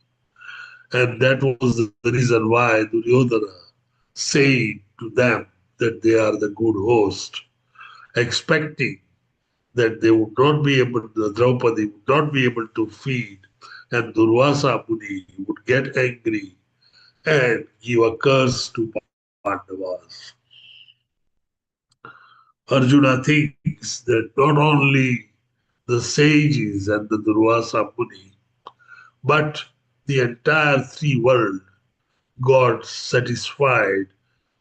And that was the reason why Duryodhana said to them that they are the good host, expecting that they would not be able, the Draupadi would not be able to feed, and Durvasa Muni would get angry and give a curse to Pandavas. Arjuna thinks that not only the sages and the Durvasa Muni, but the entire three world got satisfied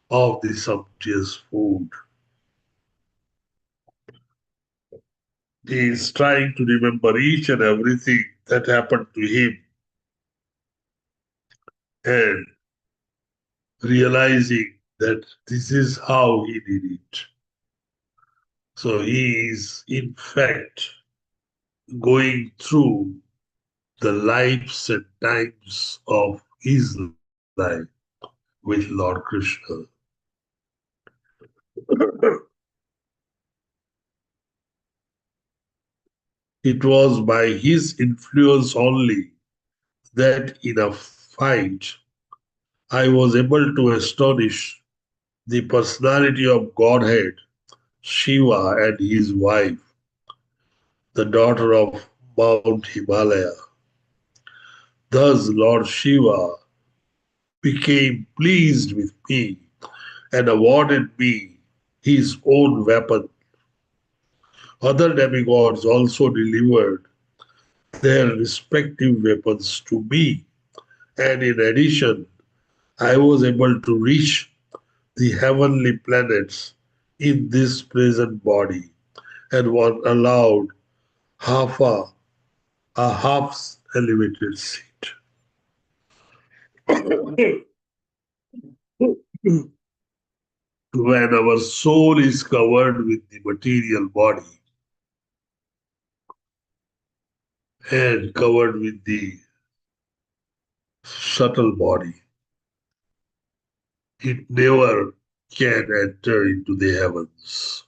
of the sumptuous food. He is trying to remember each and everything that happened to him. And realizing that this is how he did it. So he is, in fact, going through the lives and times of his life with Lord Krishna. It was by his influence only that in a fight I was able to astonish the personality of Godhead, Shiva, and his wife, the daughter of Mount Himalaya. Thus, Lord Shiva became pleased with me and awarded me his own weapon. Other demigods also delivered their respective weapons to me, and in addition, I was able to reach the heavenly planets in this present body and was allowed half a half elevated seat. When our soul is covered with the material body and covered with the subtle body, it never can enter into the heavens.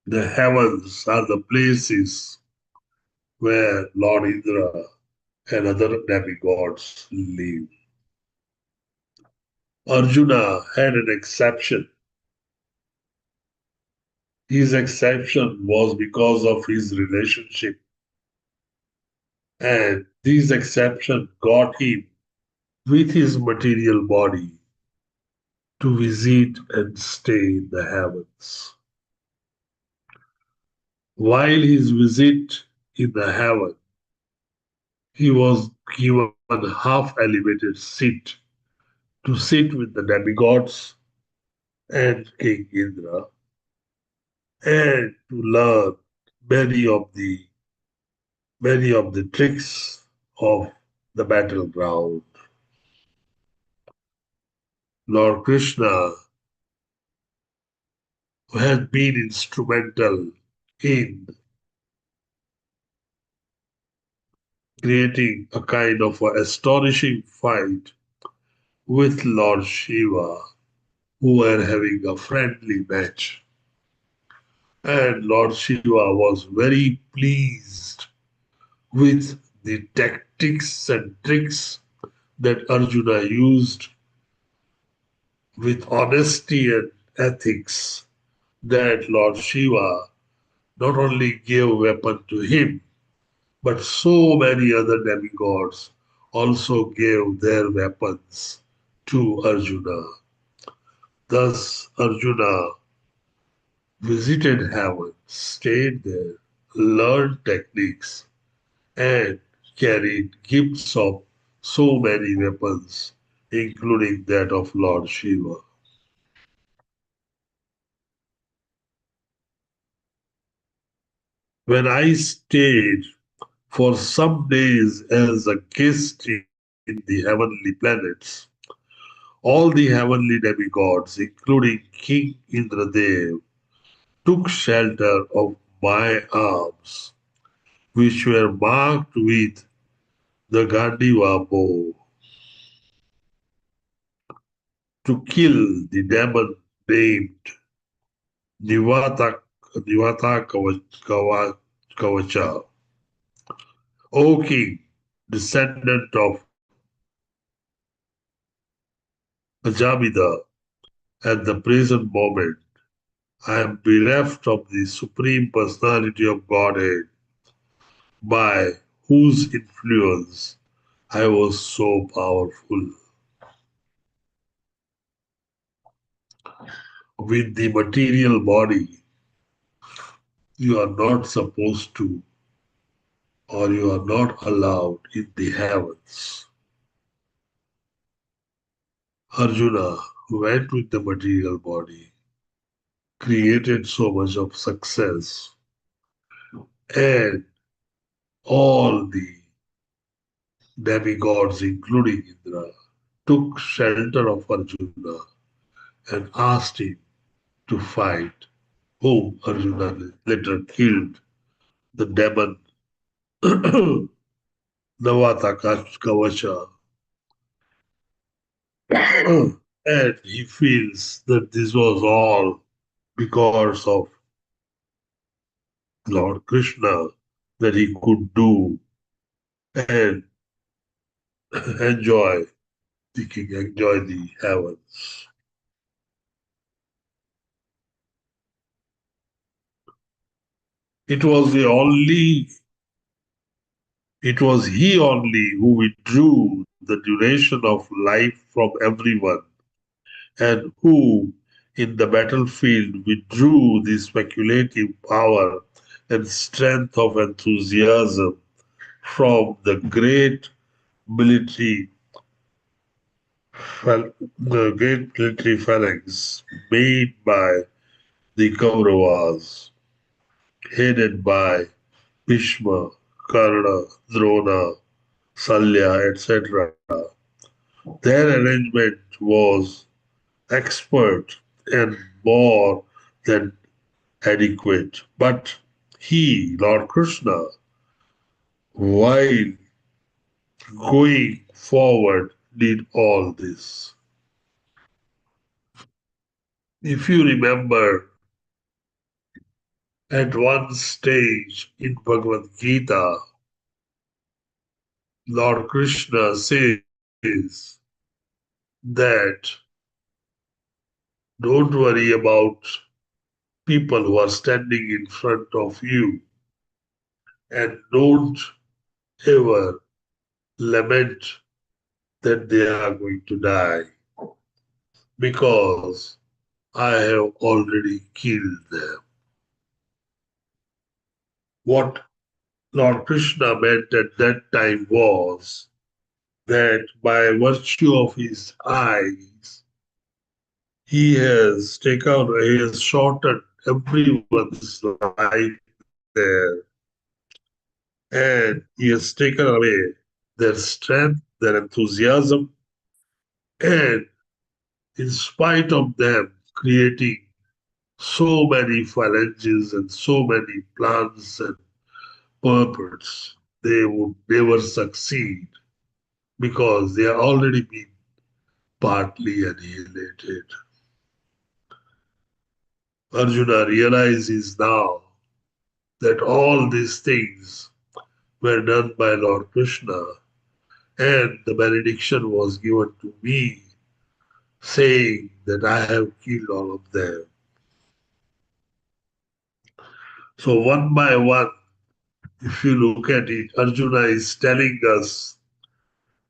The heavens are the places where Lord Indra and other demigods live. Arjuna had an exception. His exception was because of his relationship, and this exception got him with his material body to visit and stay in the heavens. While his visit in the heaven, he was given half elevated seat to sit with the demigods and King Indra and to learn many of the many of the tricks of the battleground. Lord Krishna has been instrumental in creating a kind of an astonishing fight with Lord Shiva, who were having a friendly match. And Lord Shiva was very pleased with the tactics and tricks that Arjuna used with honesty and ethics, that Lord Shiva not only gave weapon to him, but so many other demigods also gave their weapons to Arjuna. Thus, Arjuna visited heaven, stayed there, learned techniques, and carried gifts of so many weapons, including that of Lord Shiva. When I stayed for some days as a guest in the heavenly planets, all the heavenly demigods, including King Indradev, took shelter of my arms, which were marked with the Gandiva bow, to kill the demon named Nivata, Nivata Kavacha. O king, descendant of Ajamida, at the present moment, I am bereft of the Supreme Personality of Godhead, by whose influence I was so powerful. With the material body, you are not supposed to, or you are not allowed in the heavens. Arjuna went with the material body, created so much of success, and all the demigods, including Indra, took shelter of Arjuna and asked him to fight, whom Arjuna later killed the demon Navata Kavasha. And he feels that this was all because of Lord Krishna that he could do and enjoy the king, enjoy the heavens. It was the only, it was he only who withdrew the duration of life from everyone and who in the battlefield withdrew the speculative power and strength of enthusiasm from the great military the great military phalanx made by the Kauravas, headed by Bhishma, Karna, Drona, Salya, etc. Their arrangement was expert and more than adequate. But he, Lord Krishna, while going forward, did all this. If you remember, at one stage in Bhagavad Gita, Lord Krishna says that don't worry about people who are standing in front of you and don't ever lament that they are going to die because I have already killed them. What Lord Krishna meant at that time was that by virtue of his eyes, he has shortened everyone's life there, and he has taken away their strength, their enthusiasm, and in spite of them creating so many phalanges and so many plans and purports, they would never succeed because they are already been partly annihilated. Arjuna realizes now that all these things were done by Lord Krishna, and the benediction was given to me, saying that I have killed all of them. So, one by one, if you look at it, Arjuna is telling us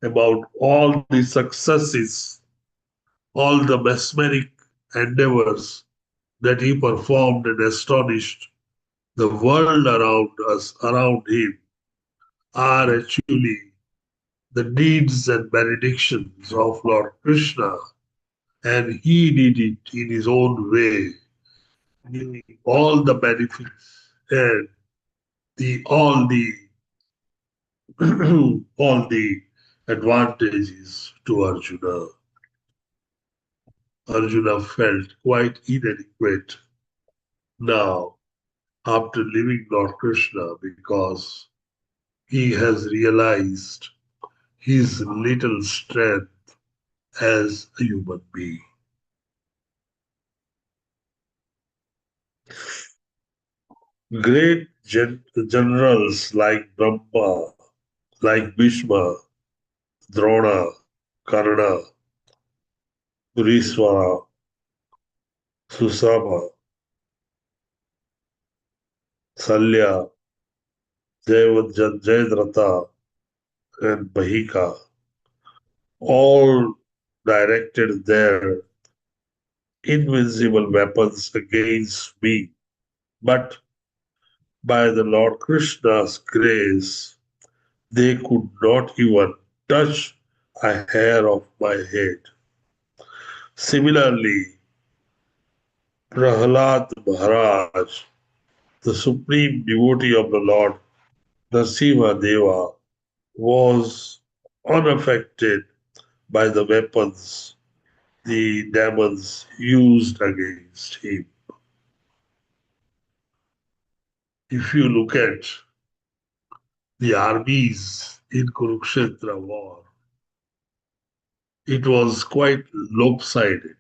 about all the successes, all the mesmeric endeavors that he performed and astonished the world around us, around him, are actually the deeds and benedictions of Lord Krishna, and he did it in his own way, giving all the benefits and all the all the advantages to Arjuna. Arjuna felt quite inadequate now after leaving Lord Krishna because he has realized his little strength as a human being. Great generals like Brahma, like Bhishma, Drona, Karna, Puriswara, Susama, Salya, Jayadratha, and Bahika all directed their invincible weapons against me. But by the Lord Krishna's grace, they could not even touch a hair of my head. Similarly, Prahlad Maharaj, the supreme devotee of the Lord Narasimha Deva, was unaffected by the weapons the demons used against him. If you look at the armies in Kurukshetra war, it was quite lopsided.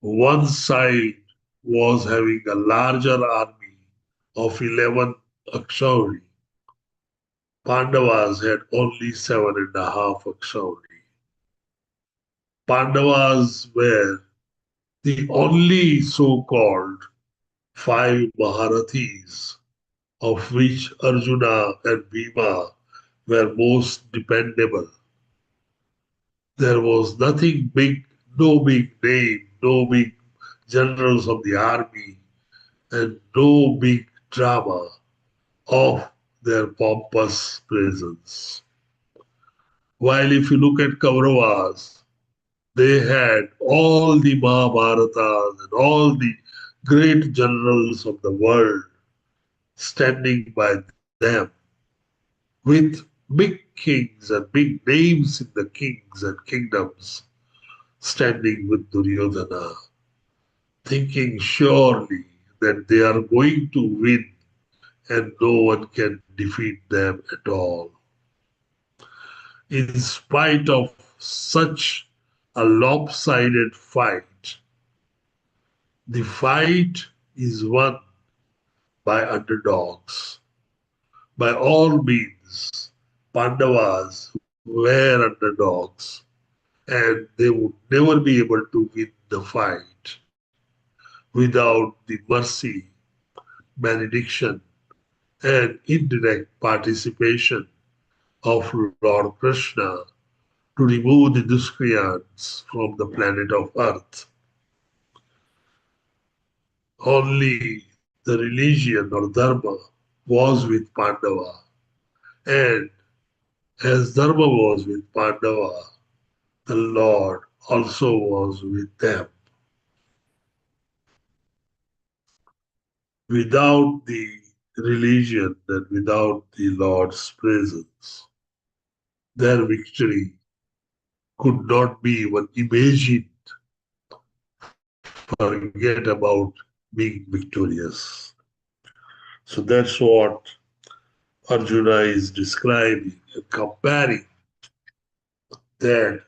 One side was having a larger army of 11 Akshauri. Pandavas had only 7.5 Akshauri. Pandavas were the only so-called 5 Maharathis, of which Arjuna and Bhima were most dependable. There was nothing big, no big name, no big generals of the army, and no big drama of their pompous presence. While if you look at Kauravas, they had all the Mahabharatas and all the great generals of the world standing by them with big kings and big names in the kings and kingdoms standing with Duryodhana, thinking surely that they are going to win and no one can defeat them at all. In spite of such a lopsided fight, the fight is won by underdogs. By all means, Pandavas were underdogs and they would never be able to win the fight without the mercy, benediction, and indirect participation of Lord Krishna to remove the Duskryans from the planet of Earth. Only the religion or Dharma was with Pandava, and as Dharma was with Pandava, the Lord also was with them. Without the religion and without the Lord's presence, their victory could not be even imagined. Forget about being victorious. So that's what Arjuna is describing and comparing that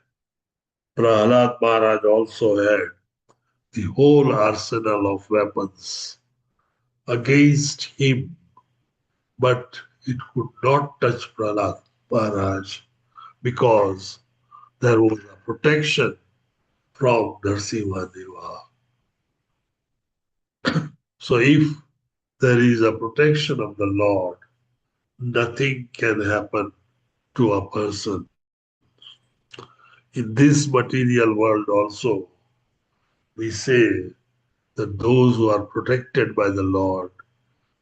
Prahlad Maharaj also had the whole arsenal of weapons against him, but it could not touch Prahlad Maharaj because there was a protection from Narasimha Deva. So if there is a protection of the Lord, nothing can happen to a person. In this material world also, we say that those who are protected by the Lord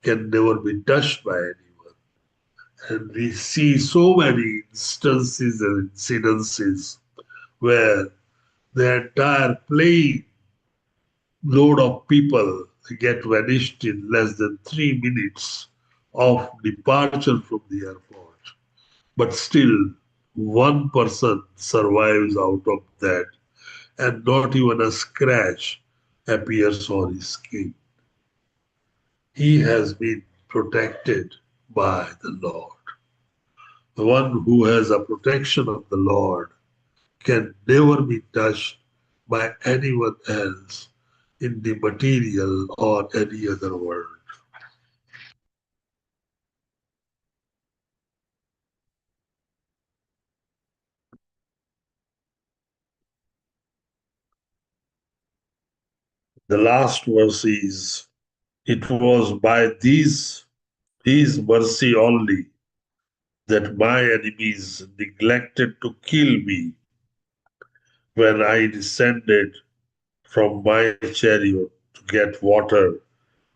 can never be touched by anyone. And we see so many instances and incidences where the entire plane load of people get vanished in less than 3 minutes of departure from the airport. But still, one person survives out of that, and not even a scratch appears on his skin. He has been protected by the Lord. The one who has a protection of the Lord can never be touched by anyone else in the material or any other world. The last verse is, it was by his mercy only that my enemies neglected to kill me when I descended from my chariot to get water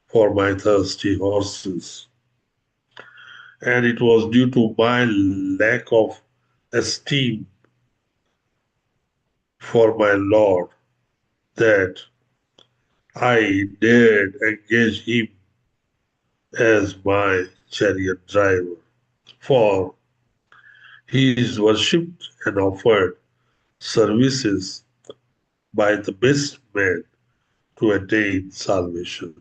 for my thirsty horses. And it was due to my lack of esteem for my Lord that I dared engage him as my chariot driver. For He is worshipped and offered services by the best men to attain salvation.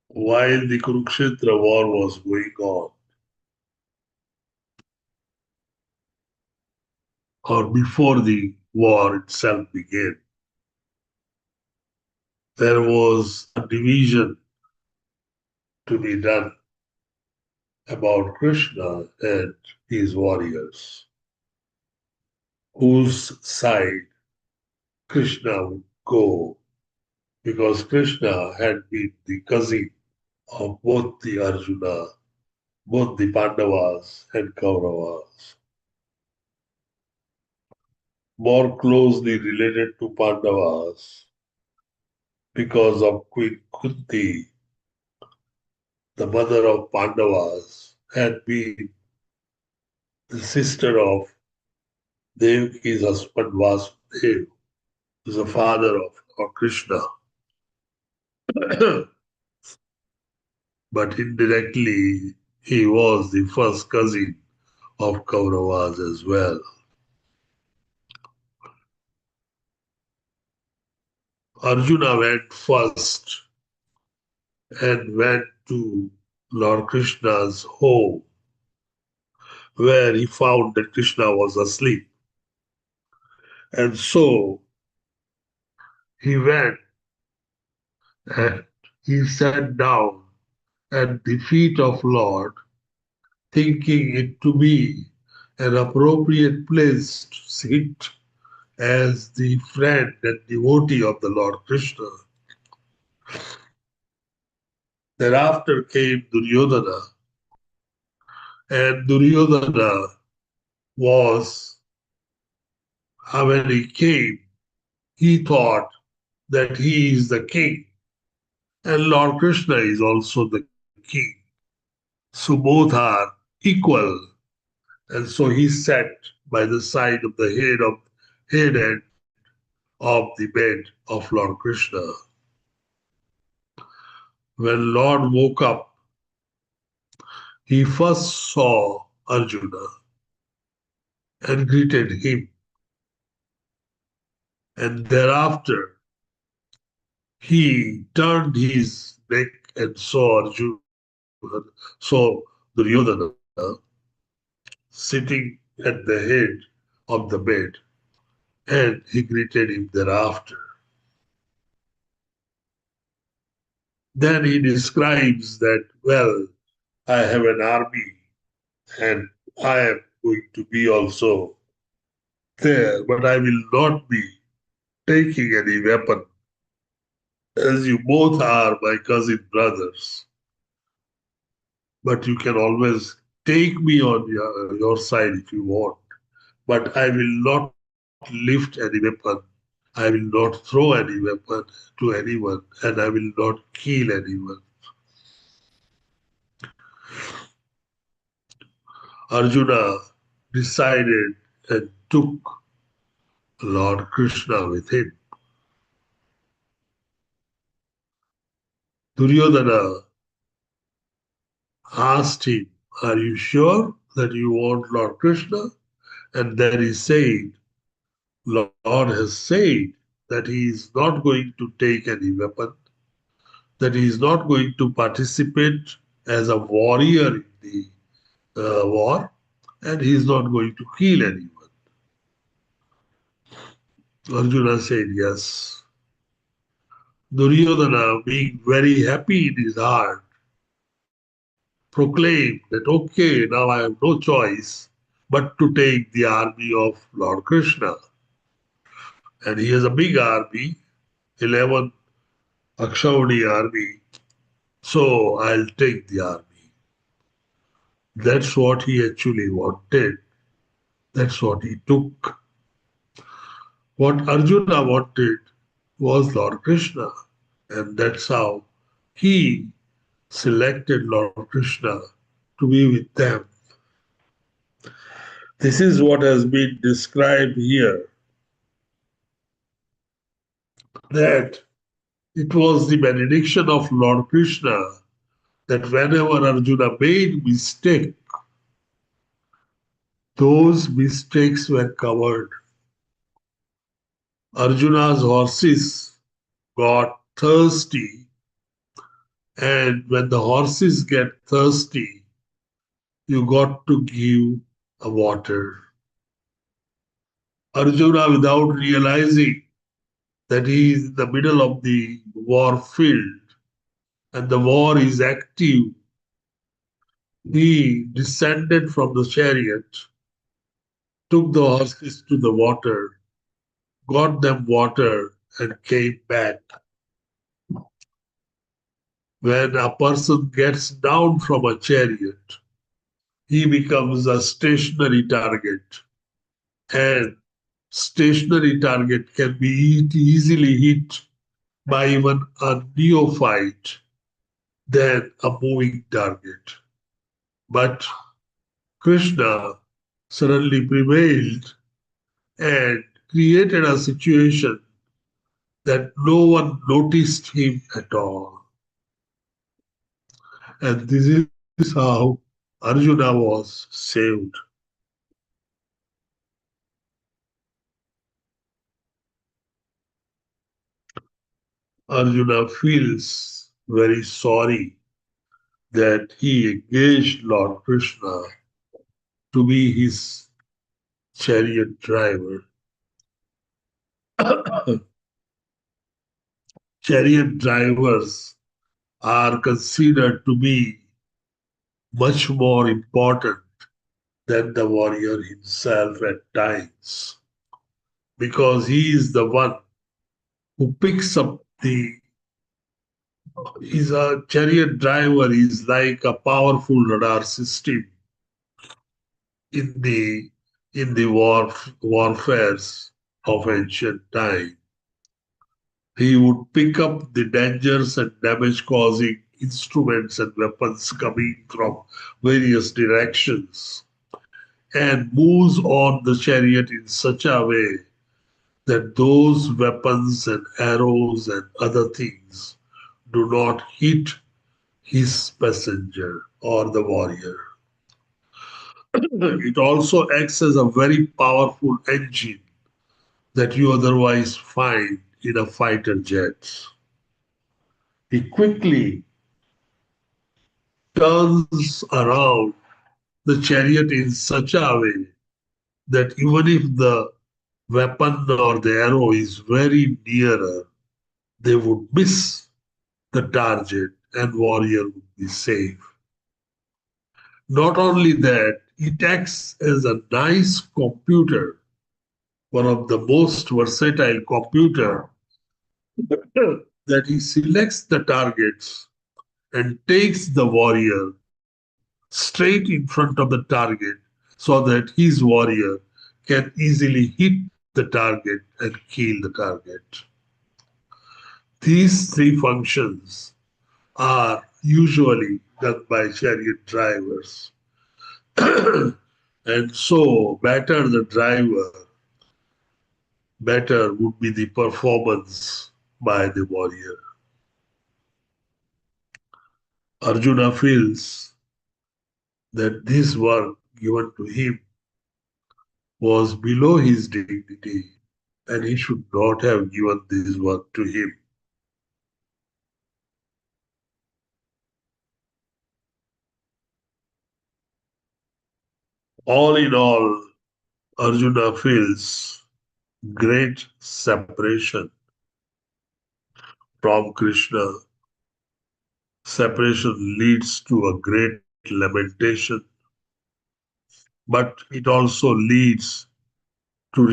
While the Kurukshetra war was going on, or before the war itself began, there was a division to be done about Krishna and his warriors, whose side Krishna would go, because Krishna had been the cousin of both the Arjuna, both the Pandavas and Kauravas, more closely related to Pandavas because of Queen Kunti, the mother of Pandavas, had been the sister of Devaki's husband Vasudev, who is the father of Lord Krishna. But indirectly, he was the first cousin of Kauravas as well. Arjuna went first and went to Lord Krishna's home, where he found that Krishna was asleep. And so he went and he sat down at the feet of Lord, thinking it to be an appropriate place to sit as the friend and devotee of the Lord Krishna. Thereafter came Duryodhana, and Duryodhana was, when he came, he thought that he is the king, and Lord Krishna is also the king. So both are equal. And so he sat by the side of the head end of the bed of Lord Krishna. When Lord woke up, he first saw Arjuna and greeted him. And thereafter, he turned his neck and saw Arjuna, saw Duryodhana sitting at the head of the bed, and he greeted him thereafter. Then he describes that, well, I have an army and I am going to be also there, but I will not be taking any weapon, as you both are my cousin brothers. But you can always take me on your side if you want. But I will not lift any weapon. I will not throw any weapon to anyone, and I will not kill anyone. Arjuna decided and took Lord Krishna with him. Duryodhana asked him, are you sure that you want Lord Krishna? And then he said, Lord has said that he is not going to take any weapon, that he is not going to participate as a warrior in the war, and he is not going to kill anyone. Arjuna said yes. Duryodhana, being very happy in his heart, proclaimed that, okay, now I have no choice but to take the army of Lord Krishna. And he has a big army, 11 Akshavani army. So I'll take the army. That's what he actually wanted. That's what he took. What Arjuna wanted was Lord Krishna. And that's how he selected Lord Krishna to be with them. This is what has been described here, that It was the benediction of Lord Krishna that whenever Arjuna made mistake, those mistakes were covered. Arjuna's horses got thirsty, and when the horses get thirsty, you got to give a water. Arjuna, without realizing that he is in the middle of the war field and the war is active, he descended from the chariot, took the horses to the water, got them water, and came back. When a person gets down from a chariot, he becomes a stationary target. And stationary target can be easily hit by even a neophyte than a moving target. But Krishna suddenly prevailed and created a situation that no one noticed him at all. And this is how Arjuna was saved. Arjuna feels very sorry that he engaged Lord Krishna to be his chariot driver. Chariot drivers are considered to be much more important than the warrior himself at times, because he is the one who picks up the is a chariot driver is like a powerful radar system in the warfares of ancient time. He would pick up the dangers and damage causing instruments and weapons coming from various directions and moves on the chariot in such a way that those weapons and arrows and other things do not hit his passenger or the warrior. It also acts as a very powerful engine that you otherwise find in a fighter jet. He quickly turns around the chariot in such a way that even if the weapon or the arrow is very nearer, they would miss the target and warrior would be safe. Not only that, it acts as a nice computer, one of the most versatile computer that he selects the targets and takes the warrior straight in front of the target so that his warrior can easily hit the target and kill the target. These three functions are usually done by chariot drivers. And so, better the driver, better would be the performance by the warrior. Arjuna feels that this work given to him was below his dignity and he should not have given this work to him. All in all, Arjuna feels great separation from Krishna. Separation leads to a great lamentation, but it also leads to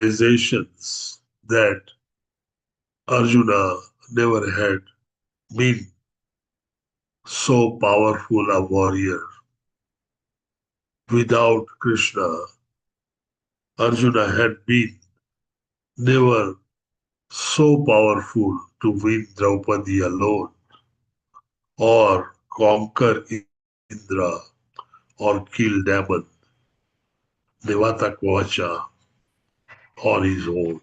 realizations that Arjuna never had been so powerful a warrior. Without Krishna, Arjuna had been never so powerful to win Draupadi alone or conquer Indra or kill Daman, Devatakvacha on his own.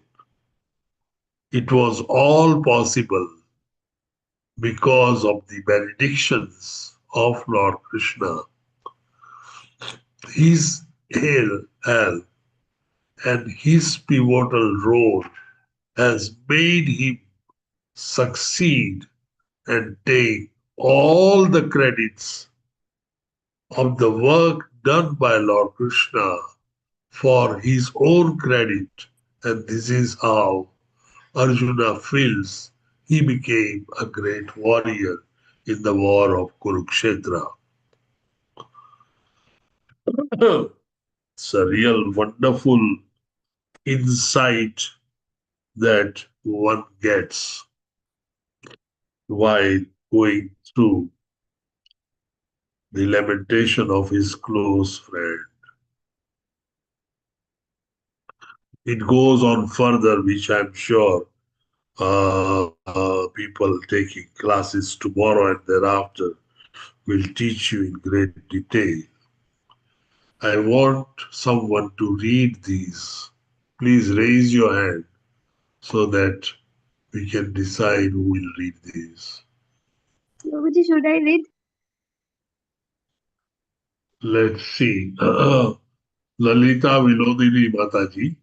It was all possible because of the benedictions of Lord Krishna, his help, and his pivotal role has made him succeed and take all the credits of the work done by Lord Krishna for his own credit. And this is how Arjuna feels he became a great warrior in the war of Kurukshetra. It's a real wonderful insight that one gets while going through the lamentation of his close friend. It goes on further, which I'm sure people taking classes tomorrow and thereafter will teach you in great detail. I want someone to read these. Please raise your hand so that we can decide who will read these. Prabhuji, should I read? Let's see. Lalita Vinodini Mataji.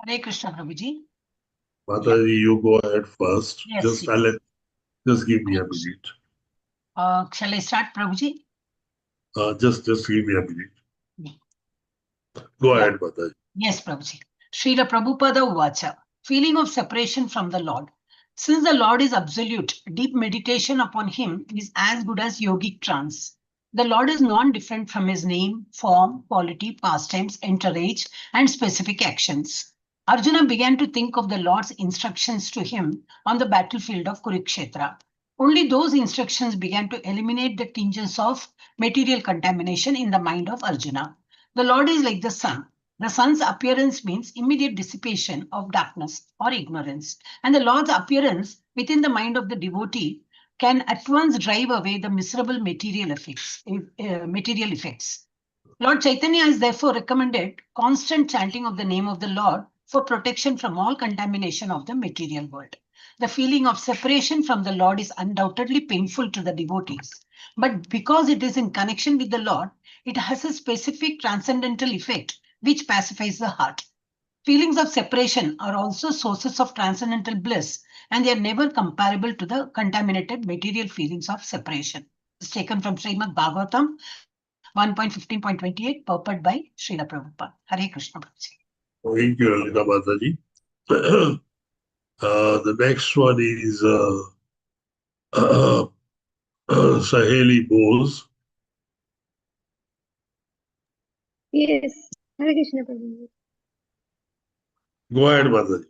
Hare Krishna, Prabhuji. Mataji, you go ahead first. Yes, Just give me a minute. Shall I start, Prabhuji? Just give me a minute. Go ahead, Mataji. Yes, Prabhuji. Srila Prabhupada Uvacha. Feeling of separation from the Lord. Since the Lord is absolute, deep meditation upon him is as good as yogic trance. The Lord is non-different from his name, form, quality, pastimes, entourage, and specific actions. Arjuna began to think of the Lord's instructions to him on the battlefield of Kurukshetra. Only those instructions began to eliminate the tinges of material contamination in the mind of Arjuna. The Lord is like the sun. The sun's appearance means immediate dissipation of darkness or ignorance. And the Lord's appearance within the mind of the devotee can at once drive away the miserable material effects. Lord Chaitanya has therefore recommended constant chanting of the name of the Lord for protection from all contamination of the material world. The feeling of separation from the Lord is undoubtedly painful to the devotees. But because it is in connection with the Lord, it has a specific transcendental effect which pacifies the heart. Feelings of separation are also sources of transcendental bliss, and they are never comparable to the contaminated material feelings of separation. It's taken from Srimad Bhagavatam 1.15.28, purport by Srila Prabhupada. Hare Krishna. Thank you, Lalita Mataji. The next one is Saheli Bose. Yes. Hare Krishna, Prabhuji. Go ahead, Mataji.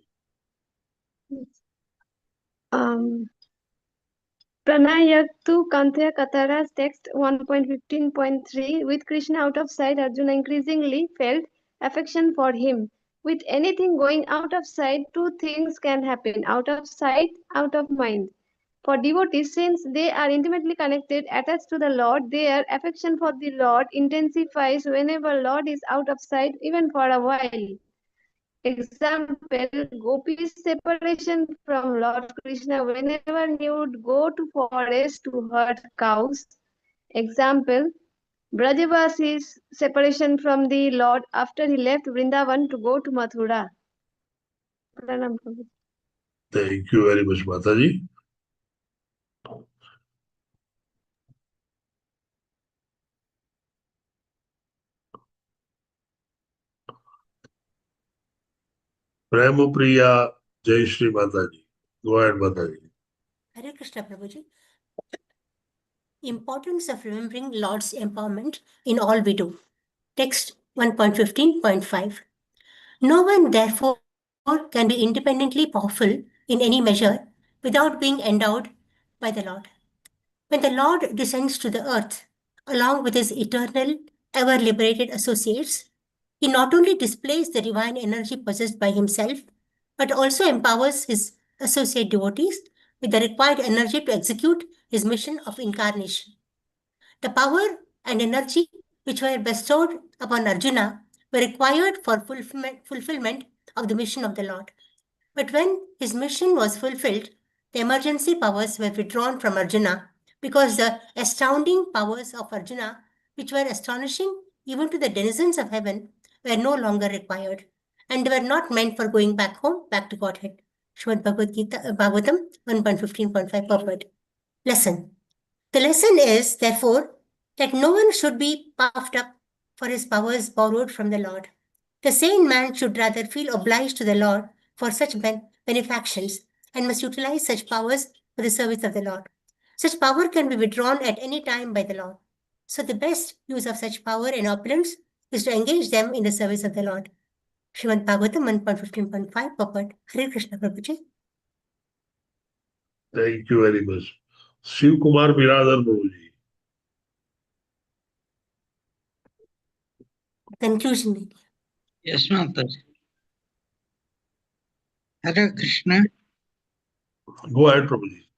Pranayaktu Kanthya Katara's text 1.15.3. With Krishna out of sight, Arjuna increasingly felt affection for him. With anything going out of sight, two things can happen: out of sight, out of mind. For devotees, since they are intimately connected, attached to the Lord, their affection for the Lord intensifies whenever Lord is out of sight, even for a while. Example, Gopi's separation from Lord Krishna whenever he would go to forest to herd cows. Example, Brajavasi's separation from the Lord after he left Vrindavan to go to Mathura. Pranam, Prabhu. Thank you very much, Mataji. Premapriya Jai Shri Mataji. Go ahead, Mataji. Hare Krishna, Prabhuji. Importance of remembering Lord's empowerment in all we do. Text 1.15.5. No one, therefore, can be independently powerful in any measure without being endowed by the Lord. When the Lord descends to the earth, along with his eternal, ever-liberated associates, he not only displays the divine energy possessed by himself, but also empowers his associate devotees with the required energy to execute his mission of incarnation. The power and energy which were bestowed upon Arjuna were required for fulfillment of the mission of the Lord. But when his mission was fulfilled, the emergency powers were withdrawn from Arjuna because the astounding powers of Arjuna, which were astonishing even to the denizens of heaven, were no longer required and were not meant for going back home, back to Godhead. Srimad Bhagavad Gita, Bhagavatam 1.15.5 purport. Lesson. The lesson is, therefore, that no one should be puffed up for his powers borrowed from the Lord. The sane man should rather feel obliged to the Lord for such benefactions and must utilize such powers for the service of the Lord. Such power can be withdrawn at any time by the Lord. So the best use of such power and opulence is to engage them in the service of the Lord. Srimad Bhagavatam 1.15.5 purport. Hare Krishna Prabhuji. Thank you very much. Shiv Kumar Biradar Prabhuji. Conclusion. Yes, Mataji. Hare Krishna. Go ahead, Prabhuji.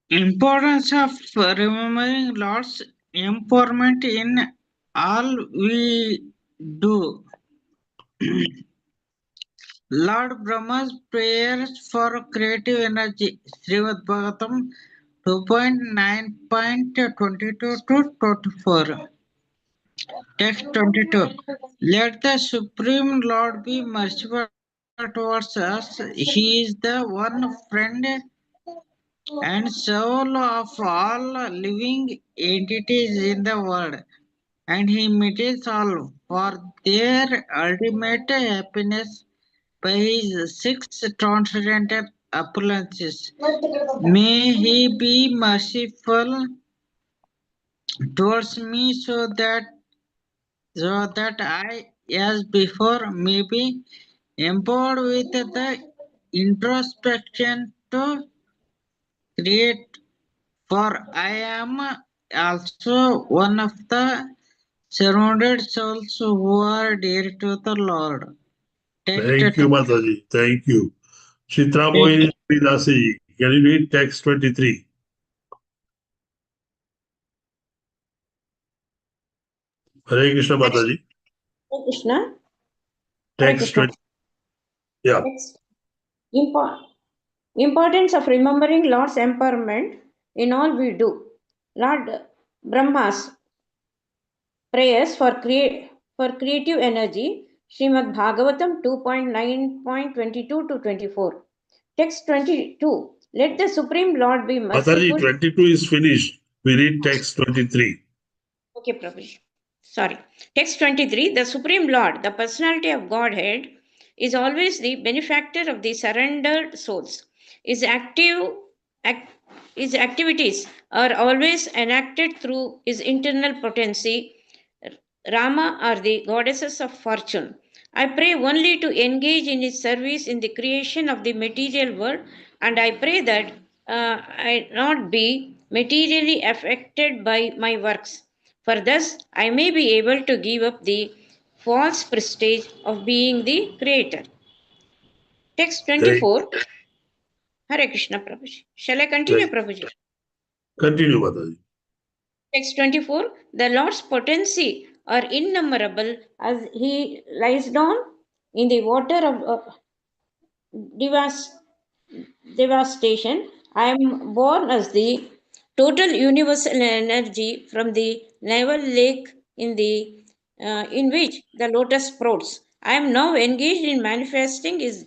Importance of remembering Lord's empowerment in all we do. Lord Brahma's prayers for creative energy. Srimad Bhagavatam 2.9.22 to 24. Text 22. Let the Supreme Lord be merciful towards us. He is the one friend and soul of all living entities in the world, and He meditates all for their ultimate happiness by His six transcendental appearances. May He be merciful towards me so that I, as before, may be empowered with the introspection to create, for I am also one of the surrounded souls who are dear to the Lord. Thank you, Mataji. Thank you. Chitra Mohi Vidasi. Can you read text 23? Hare Krishna Mataji. Hare Krishna. Text 20. Yeah. Next. Importance of remembering Lord's empowerment in all we do. Lord Brahma's prayers for creative energy. Srimad Bhagavatam 2.9.22 to 24. Text 22. Let the Supreme Lord be Mataji, merciful. 22 is finished. We read text 23. Okay, Prabhuji. Sorry. Text 23. The Supreme Lord, the personality of Godhead, is always the benefactor of the surrendered souls. His activities are always enacted through his internal potency. Rama are the goddesses of fortune. I pray only to engage in his service in the creation of the material world, and I pray that I not be materially affected by my works. For thus I may be able to give up the false prestige of being the creator. Text 24. Hare Krishna Prabhuji. Shall I continue, Prabhuji? Continue, Mataji. Text 24. The Lord's potency are innumerable as he lies down in the water of devastation. I am born as the total universal energy from the navel lake in which the lotus sprouts. I am now engaged in manifesting his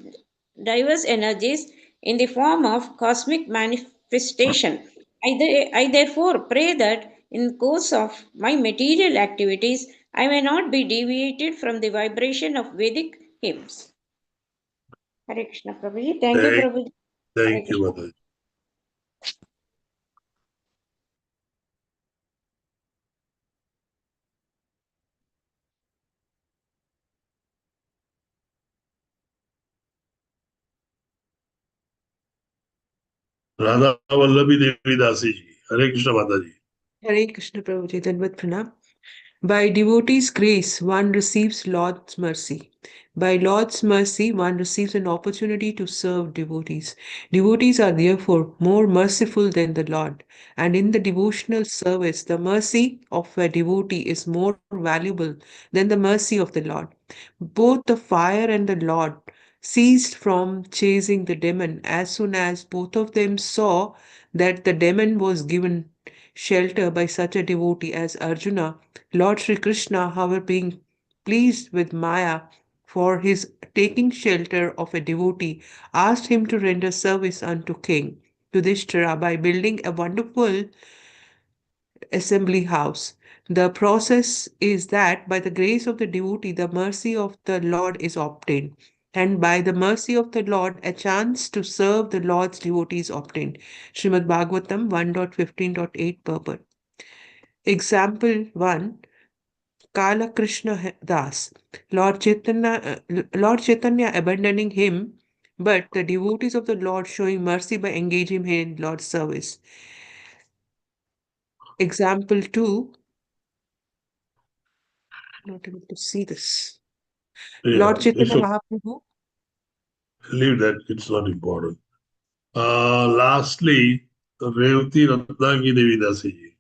diverse energies in the form of cosmic manifestation. I therefore pray that in course of my material activities, I may not be deviated from the vibration of Vedic hymns. Hare Krishna Prabhuji. Thank you, Prabhuji. Thank you, Mataji. Radha Vallabi Devi Dasi. Hare Krishna Mataji. Hare Krishna Prabhuji, Dandavat Pranam. By devotee's grace, one receives Lord's mercy. By Lord's mercy, one receives an opportunity to serve devotees. Devotees are therefore more merciful than the Lord, and in the devotional service, the mercy of a devotee is more valuable than the mercy of the Lord. Both the fire and the Lord ceased from chasing the demon as soon as both of them saw that the demon was given shelter by such a devotee as Arjuna. Lord Sri Krishna, however, being pleased with Maya for his taking shelter of a devotee, asked him to render service unto King Yudhishthira by building a wonderful assembly house. The process is that by the grace of the devotee, the mercy of the Lord is obtained. And by the mercy of the Lord, a chance to serve the Lord's devotees obtained. Srimad Bhagavatam 1.15.8 purport. Example 1. Kala Krishna Das. Lord Chaitanya abandoning him, but the devotees of the Lord showing mercy by engaging him in Lord's service. Example 2. Not able to see this. Yeah, Lord Chaitanya it's Mahaprabhu. leave that, it's not important. Lastly, Revati Ratnagi Devi Dasi.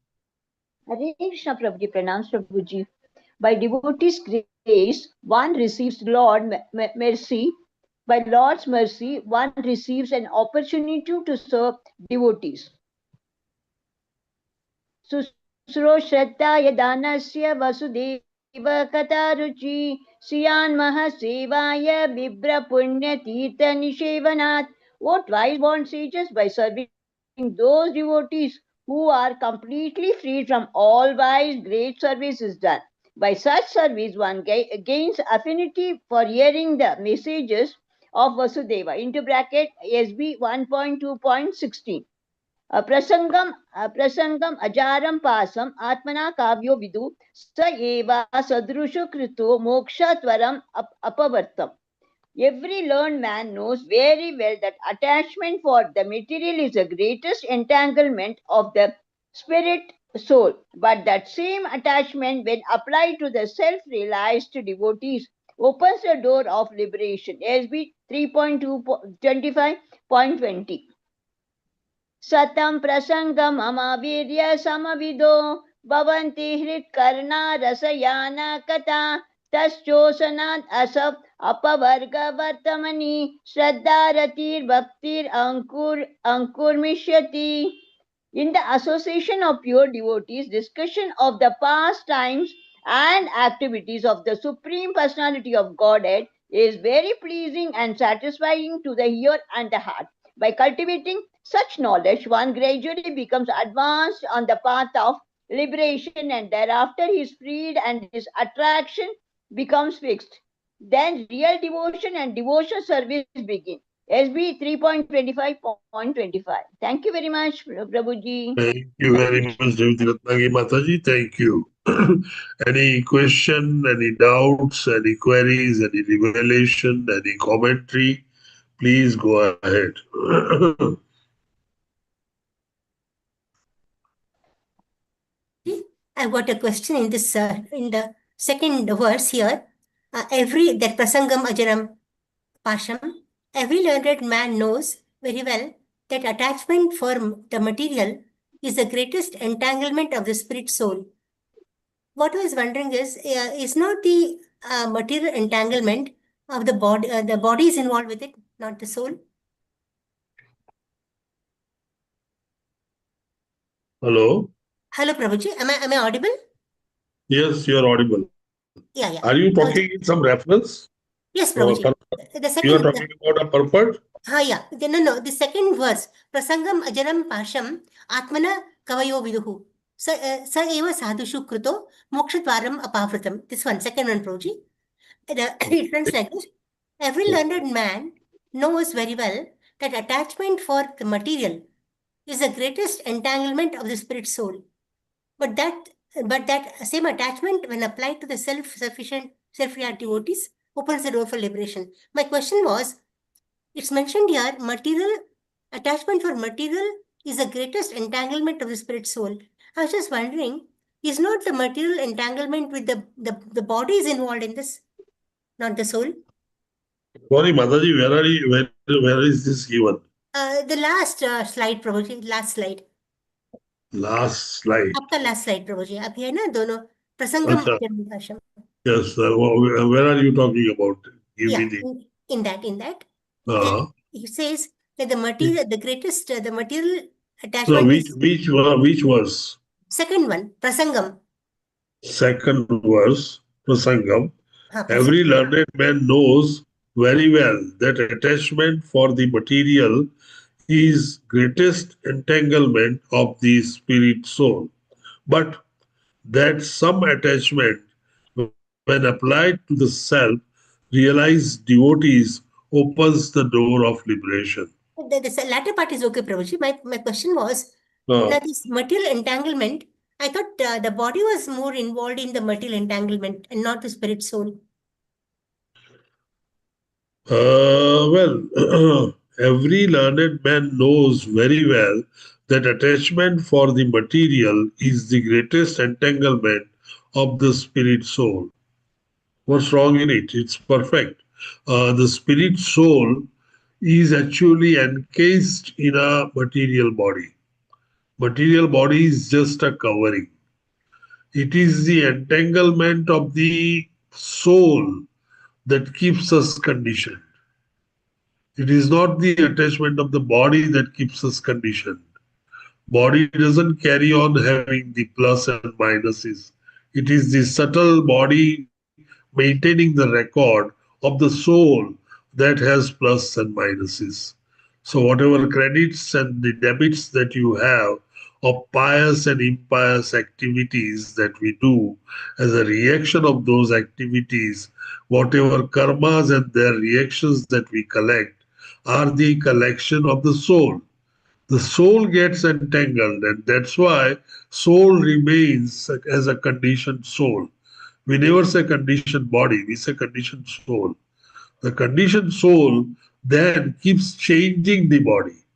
Hare Krishna Prabhuji, pranams Prabhuji. By devotees' grace, one receives Lord mercy. By Lord's mercy, one receives an opportunity to serve devotees. Susro Shraddhaya Danasya Vasudeva Kataruchi Siyan Mahasevaya Vibra Punya Tirtha Nishevanat. What wise born sages, by serving those devotees who are completely free from all vice, great service is done. By such service, one gains affinity for hearing the messages of Vasudeva. Into bracket SB 1.2.16. प्रसंगम अजारम पासम आत्मना काव्यो विदु स एवा सदृशु कृतो मोक्षत्वरम अपवर्तम. Every learned man knows very well that attachment for the material is the greatest entanglement of the spirit soul. But that same attachment, when applied to the self-realized devotees, opens the door of liberation. SB 3.25.20. Satam prasangam amavirya samavido bhavanti hritkarna rasayana kata taschosanat asap apavarga vartamani shraddharatir bhaktir ankurmishyati. In the association of pure devotees, discussion of the past times and activities of the Supreme Personality of Godhead is very pleasing and satisfying to the ear and the heart. By cultivating such knowledge, one gradually becomes advanced on the path of liberation, and thereafter he is freed and his attraction becomes fixed. Then real devotion and devotion service begin. SB 3.25.25. Thank you very much, Prabhuji. Thank you very much, Revati Ratnagi Mataji. Thank you. Any question, any doubts, any queries, any revelation, any commentary, please go ahead. I've got a question in this in the second verse here. That prasangam ajaram pasham. Every learned man knows very well that attachment for the material is the greatest entanglement of the spirit soul. What I was wondering is not the material entanglement of the body is involved with it, not the soul? Hello? Hello, Prabhuji. Am I audible? Yes, you are audible. Yeah. Are you talking in some reference? Yes, Prabhuji. The second, you are talking about a purport? Yeah. No. The second verse, prasangam ajaram pasham atmana kavayo viduhu. Sa eva sadhushu kruto mokshadvaram apavritam. This one, second one, Prabhuji. It runs like this. Every learned man knows very well that attachment for the material is the greatest entanglement of the spirit soul. But that same attachment, when applied to the self-sufficient, self-reliant devotees, opens the door for liberation. My question was, it's mentioned here, attachment for material is the greatest entanglement of the spirit soul. I was just wondering, is not the material entanglement with the body is involved in this, not the soul? Sorry, Mataji, where is this given? The last slide, Prabhuji, last slide. Last slide. आपका last slide, Prabhuji. आप ये ना दोनों प्रसंगम Yes, where are you talking about? Give me the in that. Then he says that the material, the material attachment is which verse? second one, Prasangam. Second verse, Prasangam. Prasangam. Every learned man knows very well that attachment for the material is greatest entanglement of the spirit soul. But that some attachment, when applied to the self, realized devotees, opens the door of liberation. The latter part is okay, Prabhuji. My question was, now this material entanglement, I thought the body was more involved in the material entanglement and not the spirit soul. Well, every learned man knows very well that attachment for the material is the greatest entanglement of the spirit soul. What's wrong in it? It's perfect. The spirit soul is actually encased in a material body. Material body is just a covering. It is the entanglement of the soul that keeps us conditioned. It is not the attachment of the body that keeps us conditioned. Body doesn't carry on having the plus and minuses. It is the subtle body maintaining the record of the soul that has plus and minuses. So whatever credits and the debits that you have of pious and impious activities that we do, as a reaction of those activities, whatever karmas and their reactions that we collect are the collection of the soul. The soul gets entangled, and that's why soul remains as a conditioned soul. We never say conditioned body, we say conditioned soul. The conditioned soul then keeps changing the body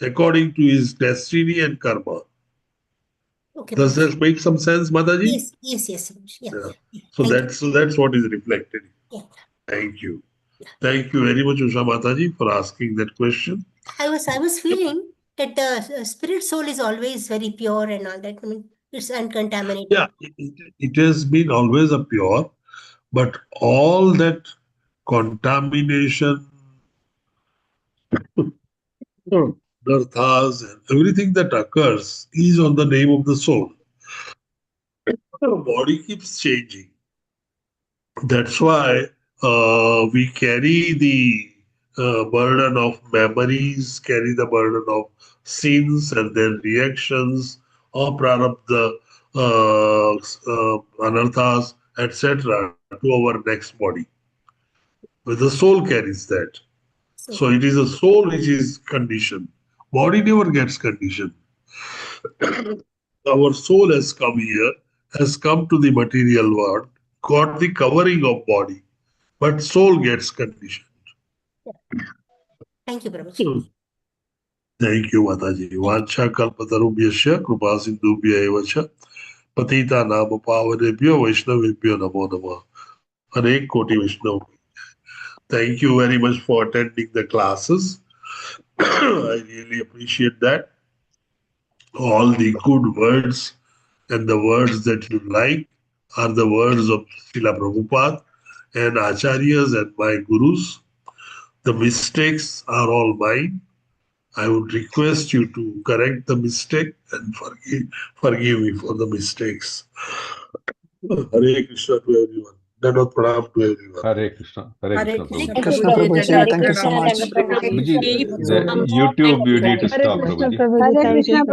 according to his destiny and karma. Okay, does that make some sense, Mataji? Yes. Yeah. So that's what is reflected. Yeah. Thank you. Thank you very much, Usha Mataji, for asking that question. I was feeling that the spirit soul is always very pure and all that. I mean, it's uncontaminated. Yeah, it has been always a pure, but all that contamination, darthas, and everything that occurs is on the name of the soul. The body keeps changing. That's why we carry the burden of memories, carry the burden of sins and their reactions, or prarabdha, anarthas, etc., to our next body. But the soul carries that. So it is a soul which is conditioned. Body never gets conditioned. Our soul has come here, has come to the material world, got the covering of body, but soul gets conditioned. Thank you, Prabhuji. Thank you, Mataji. Vancha kalpatarubhyasya krupa sindhubhya evacha patita nama pavanebhyo vaishnavebhyo namo namah. Anek koti Vaishnav. Thank you very much for attending the classes. I really appreciate that. All the good words and the words that you like are the words of Srila Prabhupada and Acharyas and my gurus. The mistakes are all mine. I would request you to correct the mistake and forgive me for the mistakes. Hare Krishna to everyone. Dandavat pranam to everyone. Hare Krishna. Krishna Prabhuji, thank you so much. Prabhuji, the YouTube you need to stop, Prabhuji. Hare Krishna.